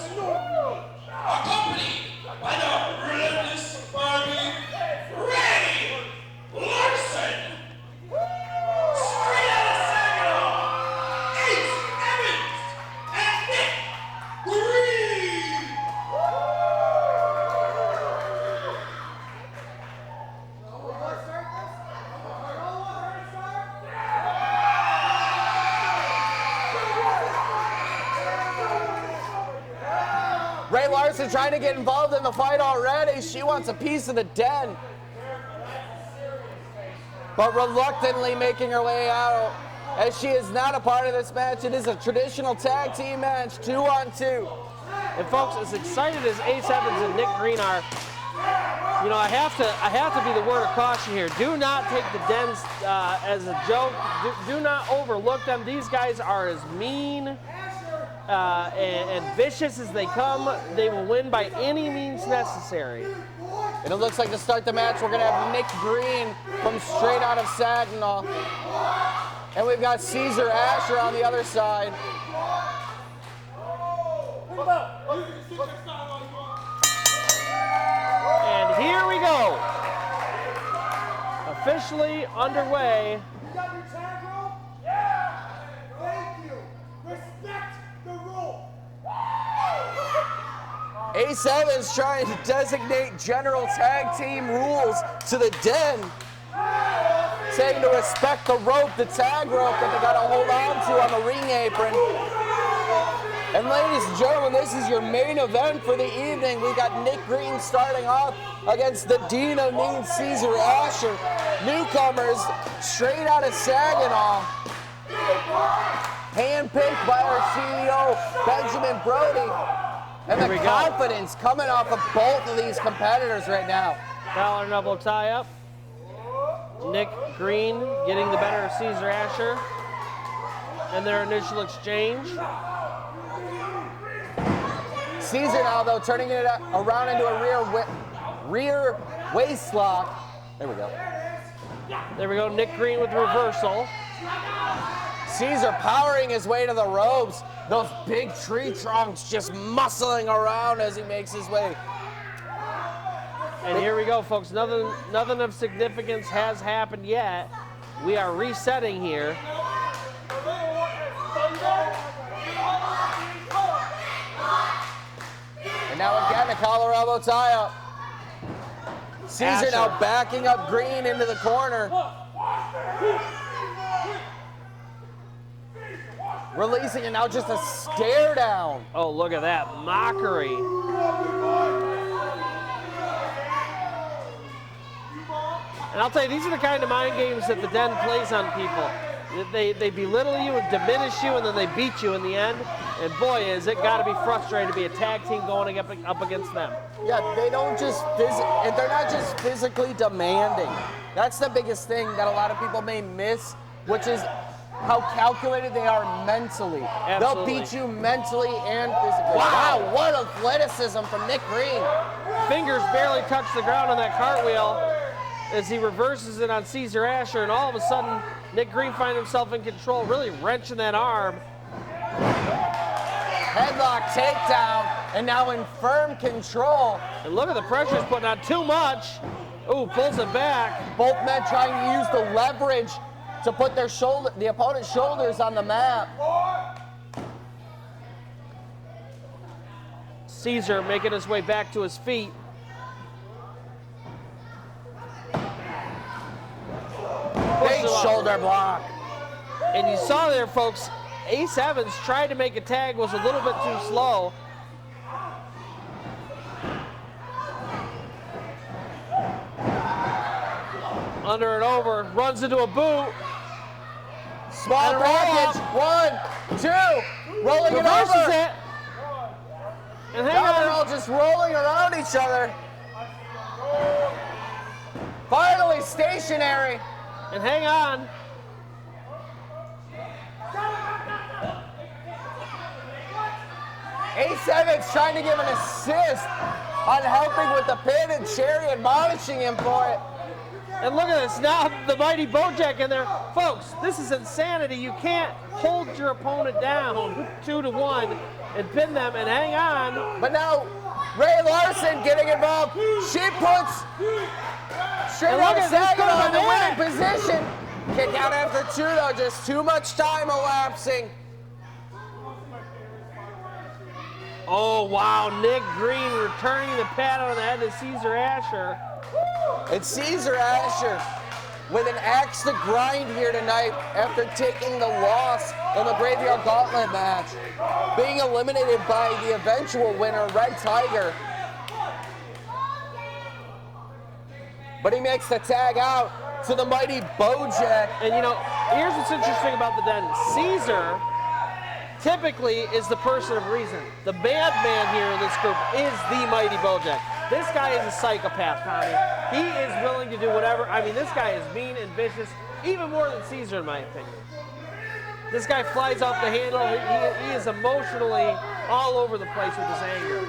Accompanied by the relentless Barbie, Ray Larson. Straight out of Saginaw, Ace Evans and Nick Green. Ray Larson trying to get involved in the fight already. She wants a piece of the Den. But reluctantly making her way out as she is not a part of this match. It is a traditional tag team match, 2-on-2. And folks, as excited as Ace Evans and Nick Green are, you know, I have to be the word of caution here. Do not take the Dens as a joke. Do not overlook them. These guys are as mean and vicious as they come. They will win by any means necessary. And it looks like to start the match, we're going to have Nick Green from straight out of Saginaw. And we've got Caesar Asher on the other side. And here we go. officially underway. You got your tag rope? Yeah! Thank you. Respect the rule. A7's trying to designate general tag team rules to the den, saying to respect the rope, the tag rope that they got to hold on to on the ring apron. And ladies and gentlemen, this is your main event for the evening. We got Nick Green starting off against the Dean of Mean, Caesar Asher. Newcomers straight out of Saginaw. Handpicked by our CEO, Benjamin Brody. And the confidence coming off of both of these competitors right now. Collar and elbow tie up. Nick Green getting the better of Caesar Asher in their initial exchange. Caesar now, though, turning it around into a rear waist lock. There we go. There we go, Nick Green with the reversal. Caesar powering his way to the ropes. Those big tree trunks just muscling around as he makes his way. And here we go, folks. Nothing of significance has happened yet. We are resetting here. And now again, a collar elbow tie up. Caesar Asher now backing up Green into the corner. Releasing it now, just a stare down. Oh, look at that mockery. And I'll tell you, these are the kind of mind games that the Den plays on people. They belittle you and diminish you, and then they beat you in the end. And boy, is it got to be frustrating to be a tag team going up against them. Yeah, they don't just they're not just physically demanding. That's the biggest thing that a lot of people may miss, which is how calculated they are mentally. Absolutely. They'll beat you mentally and physically. Wow, what athleticism from Nick Green. Fingers barely touch the ground on that cartwheel as he reverses it on Caesar Asher, and all of a sudden, Nick Green finds himself in control, really wrenching that arm. Headlock takedown, and now in firm control. And look at the pressure he's putting on, too much. Ooh, pulls it back. Both men trying to use the leverage to put the opponent's shoulders on the mat. Caesar making his way back to his feet. Big shoulder block. And you saw there, folks, Ace Evans tried to make a tag, was a little bit too slow. Under and over, runs into a boot. Small package, 1, 2, rolling it Reverses over. it. And hang Now they're on. all just rolling around each other. Finally stationary. And hang on. A7's trying to give an assist on helping with the pin, and Cherry admonishing him for it. And look at this, now the mighty Bojack in there. Folks, this is insanity. You can't hold your opponent down 2-1 and pin them and hang on. But now Ray Larson getting involved. She puts straight And look out of at this, Saginaw in the going winning position. Kick out after 2 though, just too much time elapsing. Oh, wow, Nick Green returning the pat on the head of Caesar Asher. And Caesar Asher with an axe to grind here tonight after taking the loss in the Graveyard Gauntlet match, being eliminated by the eventual winner, Red Tiger. But he makes the tag out to the mighty Bojack. And you know, here's what's interesting about the Den. Caesar typically is the person of reason. The bad man here in this group is the mighty Bojack. This guy is a psychopath, Tommy. He is willing to do whatever. I mean, this guy is mean and vicious, even more than Caesar, in my opinion. This guy flies off the handle. He is emotionally all over the place with his anger.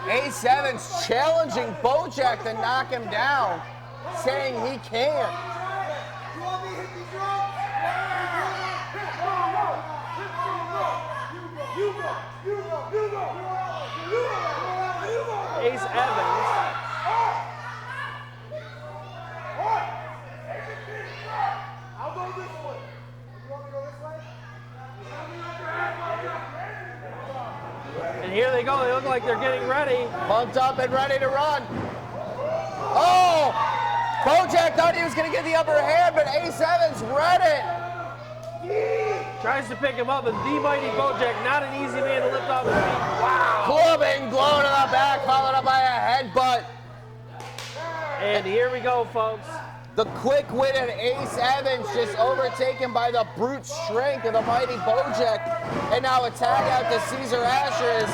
A7's challenging Bojack to knock him down, saying he can't. Ace Evans. I'll go this way. You want me to go this way? And here they go. They look like they're getting ready. Pumped up and ready to run. Oh! Bojack thought he was going to get the upper hand, but Ace Evans read it. Tries to pick him up, and the mighty Bojack, not an easy man to lift off his feet. Wow! Clubbing, blown to the back, followed up by a headbutt. And here we go, folks. The quick-witted Ace Evans just overtaken by the brute strength of the mighty Bojack. And now a tag out to Caesar Asher as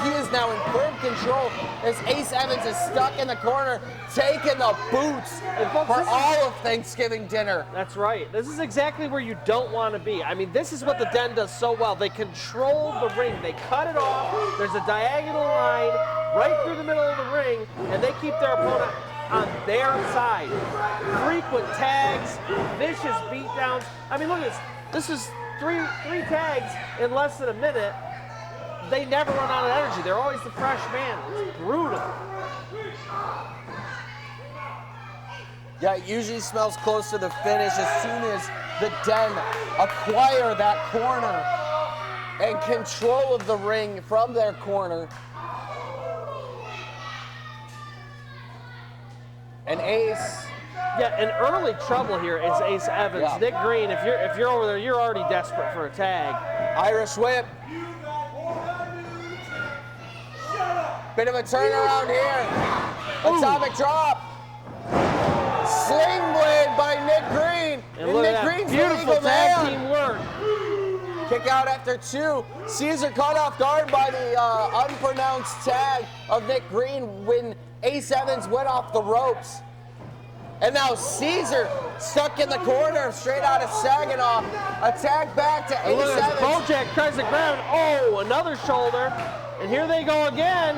he is now in firm control as Ace Evans is stuck in the corner, taking the boots for all of Thanksgiving dinner. That's right. This is exactly where you don't want to be. I mean, this is what the Den does so well. They control the ring. They cut it off. There's a diagonal line right through the middle of the ring, and they keep their opponent on their side. Frequent tags, vicious beatdowns. I mean, look at this. This is three tags in less than a minute. They never run out of energy. They're always the fresh man. It's brutal. Yeah, it usually smells close to the finish as soon as the Den acquire that corner and control of the ring from their corner. And Ace. Yeah, in early trouble here is Ace Evans. Yeah. Nick Green, if you're over there, you're already desperate for a tag. Irish whip. Bit of a turnaround here. Atomic drop. Sling blade by Nick Green. And look Nick at that Green's beautiful legal tag man. team work. Kick out after two. Caesar caught off guard by the unpronounced tag of Nick Green when Ace Evans went off the ropes. And now Caesar stuck in the corner straight out of Saginaw. A tag back to And look Ace at this. Evans. Bojack tries to ground. Oh, another shoulder. And here they go again.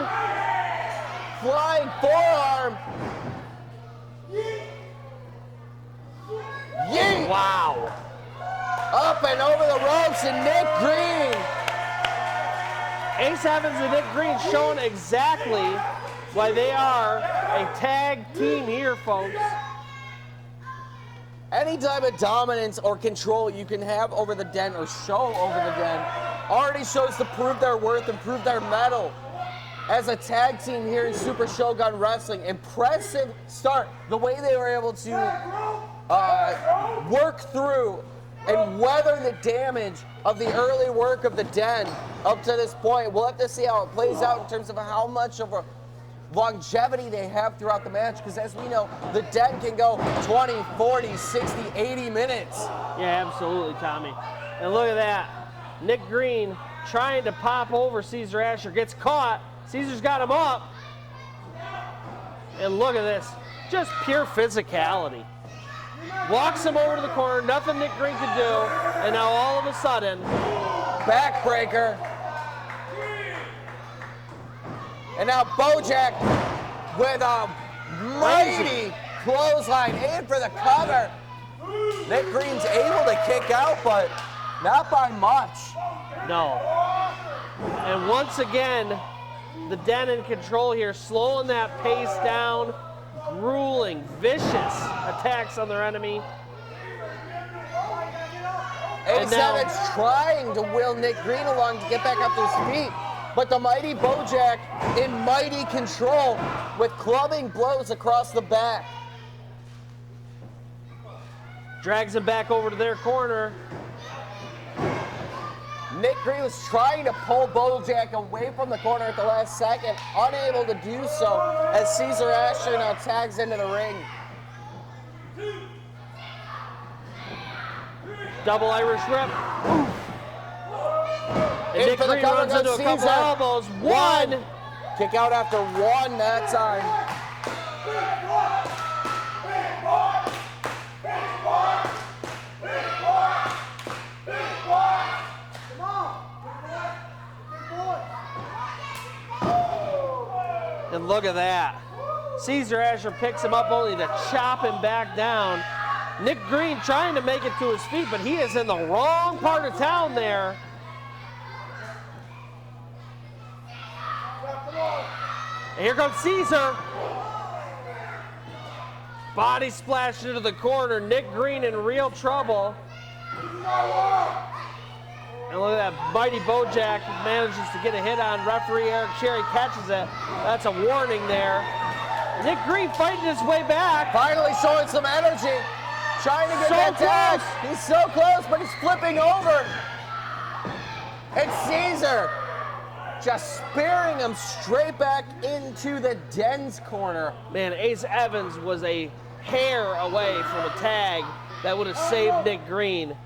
Flying forearm. Yeet. Wow. Up and over the ropes and Nick Green. Ace Evans and Nick Green showing exactly why they are a tag team here, folks. Any type of dominance or control you can have over the Den or show over the Den already shows to prove their worth and prove their mettle as a tag team here in Super Shogun Wrestling. Impressive start. The way they were able to work through and weather the damage of the early work of the Den up to this point. We'll have to see how it plays out in terms of how much of a longevity they have throughout the match, because as we know, the Den can go 20, 40, 60, 80 minutes. Yeah, absolutely, Tommy. And look at that. Nick Green trying to pop over Caesar Asher. Gets caught. Caesar's got him up. And look at this. Just pure physicality. Walks him over to the corner. Nothing Nick Green could do. And now all of a sudden, Backbreaker. And now Bojack with a mighty clothesline in for the cover. Nick Green's able to kick out, but not by much. no. And once again, the Den in control here, slowing that pace down. Grueling, vicious attacks on their enemy. Ace Evans trying to will Nick Green along to get back up to his feet. But the mighty Bojack in mighty control with clubbing blows across the back. Drags him back over to their corner. Nick Green was trying to pull Bojack away from the corner at the last second, unable to do so as Caesar Asher now tags into the ring. Double Irish rip. And In Nick for the Green cover runs goes into a couple Caesar. elbows. One. Kick out after one that time. And look at that. Caesar Asher picks him up only to chop him back down. Nick Green trying to make it to his feet, but he is in the wrong part of town there. And here comes Caesar. Body splashed into the corner. Nick Green in real trouble. And look at that, mighty Bojack manages to get a hit on. Referee Eric Cherry catches it. That's a warning there. Nick Green fighting his way back. Finally showing some energy. Trying to get that tag. He's so close, but he's flipping over. And Caesar just spearing him straight back into the Den's corner. Man, Ace Evans was a hair away from a tag that would have saved Nick Green.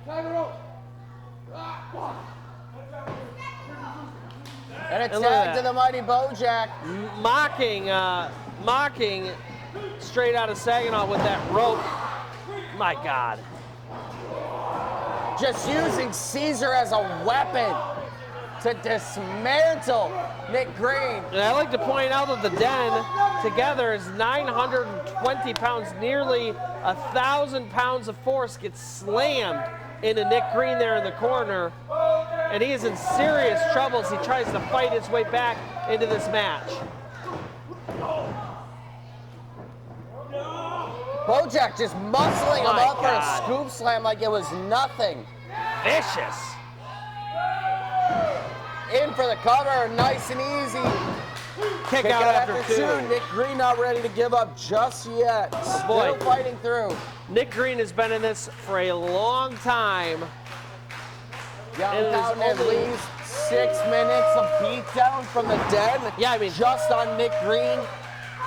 And a tag to the mighty Bojack. Mocking straight out of Saginaw with that rope. My God. Just using Caesar as a weapon to dismantle Nick Green. And I like to point out that the Den together is 920 pounds, nearly 1,000 pounds of force gets slammed into Nick Green there in the corner. And he is in serious trouble as he tries to fight his way back into this match. Bojack just muscling him up for a scoop slam like it was nothing. Vicious. In for the cover, nice and easy. Kick out after two. Nick Green not ready to give up just yet. Still fighting through. Nick Green has been in this for a long time. Down at least 6 minutes of beatdown from the Den. Yeah, I mean, just on Nick Green.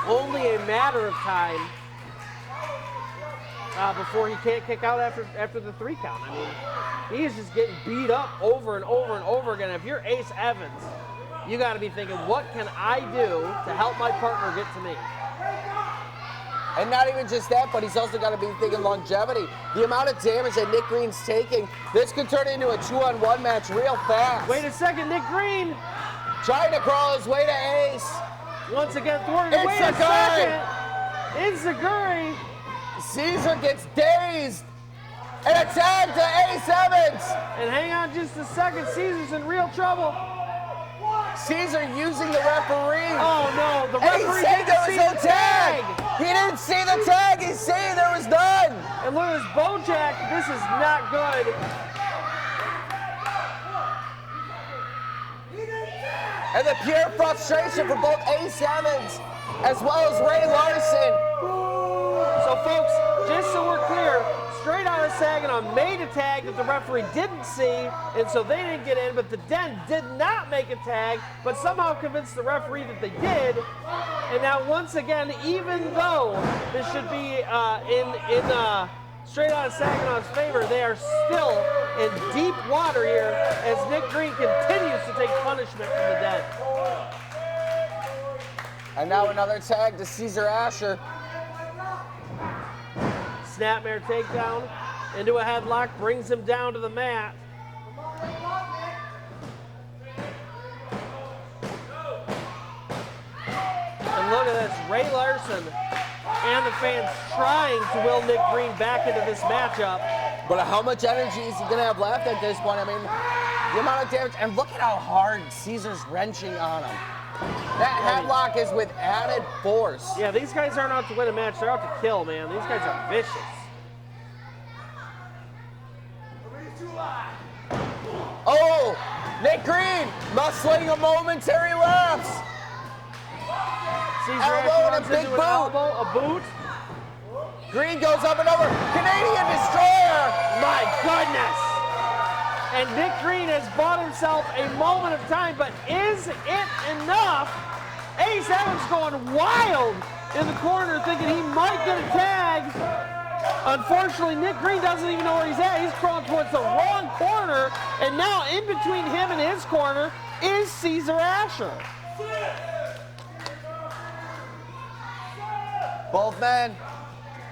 Only a matter of time before he can't kick out after the 3 count. I mean, he is just getting beat up over and over and over again. If you're Ace Evans, you got to be thinking, what can I do to help my partner get to me? And not even just that, but he's also got to be thinking longevity. The amount of damage that Nick Green's taking, this could turn into a 2-on-1 match real fast. Wait a second, Nick Green trying to crawl his way to Ace. Once again thwarted. Wait a second. Enziguri. Caesar gets dazed. And a tag to Ace Evans. And hang on just a second, Caesar's in real trouble. Caesar using the referee. Oh no, the referee said there was no tag. He didn't see the tag, he's saying there was none. And look at this Bojack, this is not good. And the pure frustration for both Ace Evans as well as Ray Larson. So folks, just so we're clear, straight out of Saginaw made a tag that the referee didn't see, and so they didn't get in, but the Den did not make a tag, but somehow convinced the referee that they did. And now once again, even though this should be in straight out of Saginaw's favor, they are still in deep water here as Nick Green continues to take punishment from the Den. And now another tag to Caesar Asher. Snapmare takedown into a headlock, brings him down to the mat. And look at this, Ray Larson and the fans trying to will Nick Green back into this matchup. But how much energy is he gonna have left at this point? I mean, the amount of damage, and look at how hard Caesar's wrenching on him. That headlock is with added force. Yeah, these guys aren't out to win a match, they're out to kill, man. These guys are vicious. Oh, Nick Green muscling a momentary lapse. Caesar elbow and a big boot. A boot. Green goes up and over. Canadian Destroyer. My goodness. And Nick Green has bought himself a moment of time, but is it enough? Ace Evans going wild in the corner thinking he might get a tag. Unfortunately, Nick Green doesn't even know where he's at. He's crawling towards the wrong corner, and now in between him and his corner is Caesar Asher. Both men.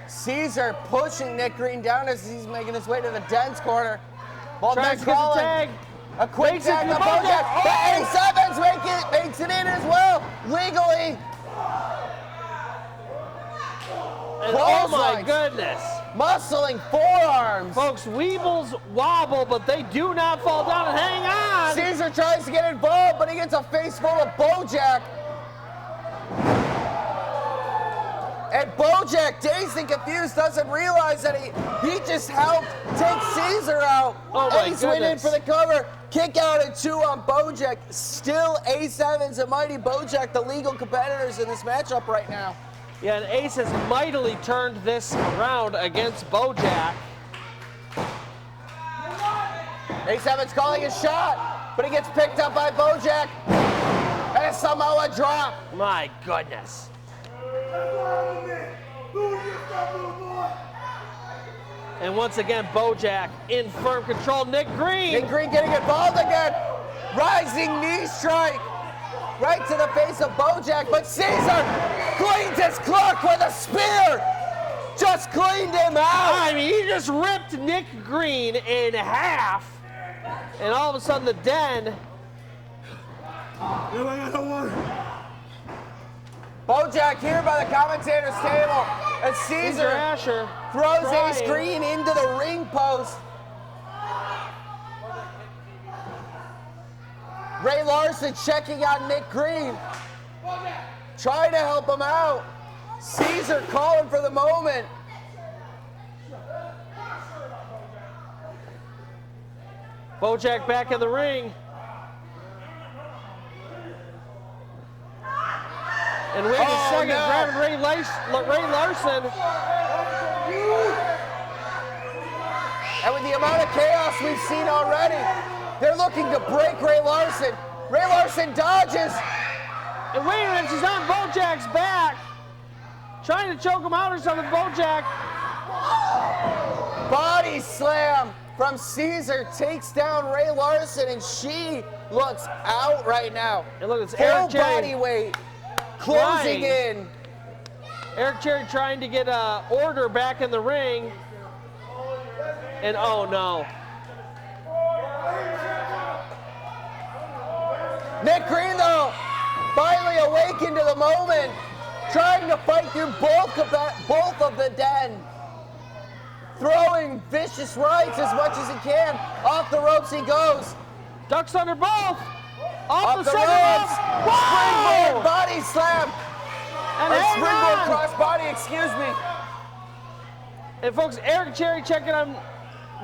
Caesar pushing Nick Green down as he's making his way to the Den's corner. Both men calling. Tag. A quick tag to Bojack. But Ace Evans makes it in as well, legally. And oh my goodness. Muscling forearms. Folks, Weebles wobble, but they do not fall down, and hang on. Caesar tries to get involved, but he gets a face full of Bojack. And Bojack, dazed and confused, doesn't realize that he just helped take Caesar out. Oh my Ace went in goodness. for the cover. Kick out at 2 on Bojack. Still Ace Evans and Mighty Bojack, the legal competitors in this matchup right now. Yeah, and Ace has mightily turned this around against Bojack. Ace Evans calling his shot, but he gets picked up by Bojack. And it's somehow a drop. My goodness. And once again, Bojack in firm control. Nick Green. Nick Green getting involved again. Rising knee strike. Right to the face of Bojack, but Caesar cleans his clock with a spear. Just cleaned him out. I mean, he just ripped Nick Green in half. And all of a sudden, the Den. Bojack here by the commentator's table as Caesar Asher throws trying. Ace Green into the ring post. Ray Larson checking on Nick Green, trying to help him out. Caesar calling for the moment. Bojack back in the ring. And wait a second, no. grabbing Ray Larson. And with the amount of chaos we've seen already, they're looking to break Ray Larson. Ray Larson dodges. And wait a minute, she's on Bojack's back. Trying to choke him out or something, Bojack. Body slam from Caesar takes down Ray Larson, and she looks out right now. And look, it's Full Eric Cherry body weight closing trying. in. Eric Cherry trying to get order back in the ring. And oh no. Nick Green, though, finally awakened to the moment, trying to fight through both of the Den. Throwing vicious rights as much as he can. Off the ropes he goes. Ducks under both. Off the second ropes. rope. Springboard Wow! body slam. And Or hang springboard on. cross body, excuse me. And folks, Eric Cherry checking on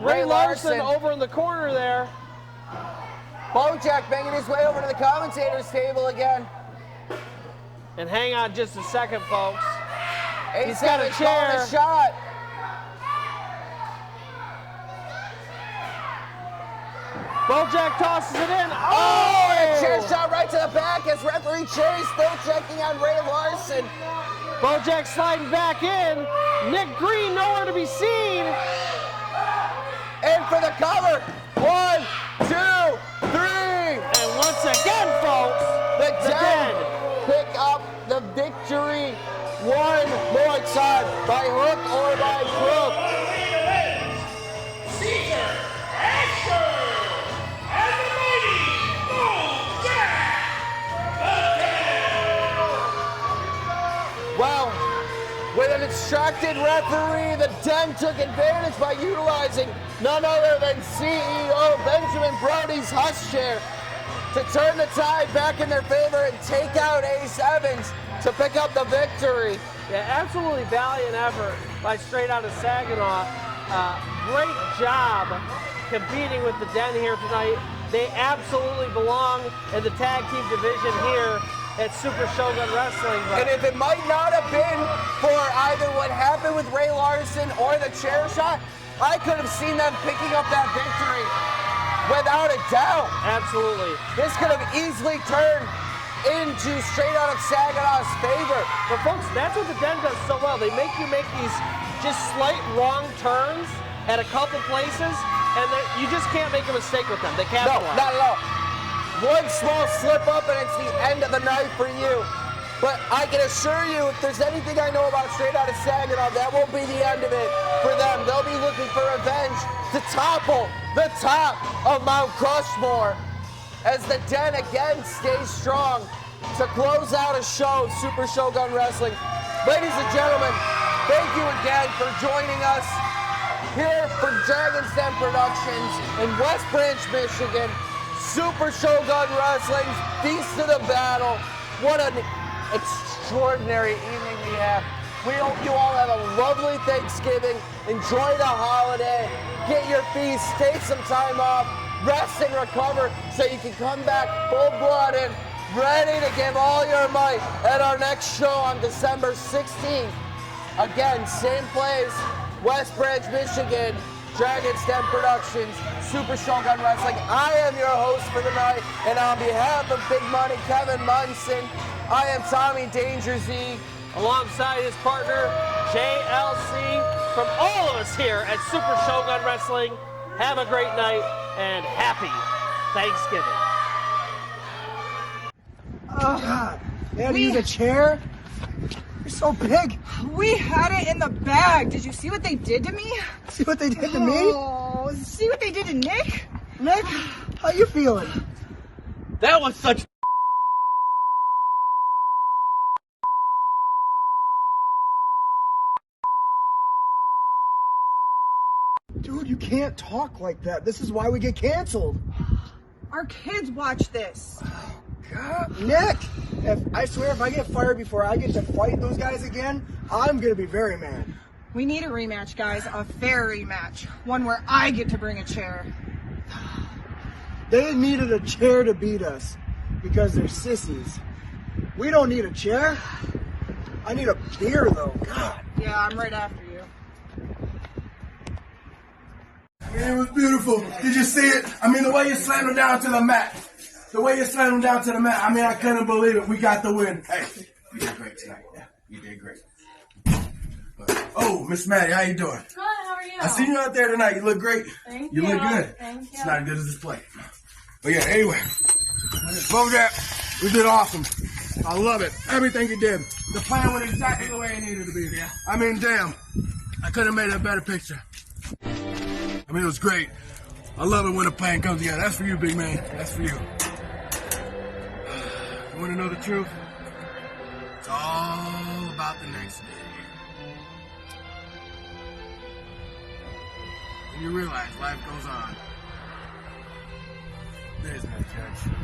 Ray Ray Larson Larson. over in the corner there. Bojack banging his way over to the commentator's table again. And hang on just a second, folks. Ace got a Evans calling chair. a shot. Bojack tosses it in. Oh, and a chair shot right to the back as referee Cherry still checking on Ray Larson. Bojack sliding back in. Nick Green nowhere to be seen. And for the cover. 1, 2, 3. And once again, folks, The the Den Den. pick up the victory one more time by hook or by crook. Caesar Asher and the mighty Bojack Well, with an distracted referee, the Den took advantage by utilizing none other than CEO Benjamin Brody's hush chair to turn the tide back in their favor and take out Ace Evans to pick up the victory. Yeah, absolutely valiant effort by Straight Out of Saginaw. Great job competing with the Den here tonight. They absolutely belong in the tag team division here at Super Shogun Wrestling. But And if it might not have been for either what happened with Ray Larson or the chair shot, I could have seen them picking up that victory without a doubt. absolutely. This could have easily turned into Straight Out of Saginaw's favor. But folks, that's what the Den does so well. They make you make these just slight wrong turns at a couple places, and you just can't make a mistake with them. They No, capitalize. not at all. One small slip up and it's the end of the night for you. But I can assure you, if there's anything I know about Straight Out of Saginaw, that won't be the end of it for them. They'll be looking for revenge to topple the top of Mount Crushmore as the Den again stays strong to close out a show, Super Shogun Wrestling. Ladies and gentlemen, thank you again for joining us here for Dragon's Den Productions in West Branch, Michigan. Super Shogun Wrestling's Feast of the Battle. What an extraordinary evening we have. We hope you all have a lovely Thanksgiving. Enjoy the holiday. Get your feast. Take some time off. Rest and recover so you can come back full-blooded, ready to give all your might at our next show on December 16th. Again, same place, West Branch, Michigan, Dragon's Den Productions, Super Shogun Wrestling. I am your host for the night, and on behalf of Big Money Kevin Munson, I am Tommy Danger Z, alongside his partner, JLC, from all of us here at Super Shogun Wrestling. Have a great night and happy Thanksgiving. Oh, God. They had to use a chair? You're so big. We had it in the bag. Did you see what they did to me? See what they did to me? Oh, see what they did to Nick? Nick, how you feeling? That was such Dude, you can't talk like that. This is why we get canceled. Our kids watch this. God, Nick, I swear if I get fired before I get to fight those guys again, I'm gonna be very mad. We need a rematch, guys. A fair rematch. One where I get to bring a chair. They needed a chair to beat us because they're sissies. We don't need a chair. I need a beer though, God. Yeah, I'm right after you. It was beautiful. Did you see it? I mean, the way you slammed him down to the mat. The way you slammed him down to the mat. I mean, I couldn't believe it. We got the win. Hey, you did great tonight. Yeah, you did great. Oh, Miss Maddie, how you doing? Good, how are you? I seen you out there tonight. You look great. Thank you. you. Look good. Thank you. It's not as good as this play. But yeah, anyway. Bojack, you did awesome. I love it. Everything you did. The plan went exactly the way it needed to be. Yeah. I mean, damn. I could have made a better picture. I mean, it was great. I love it when a plan comes together. That's for you, big man. That's for you. You want to know the truth? It's all about the next day. When you realize life goes on, there's no judge.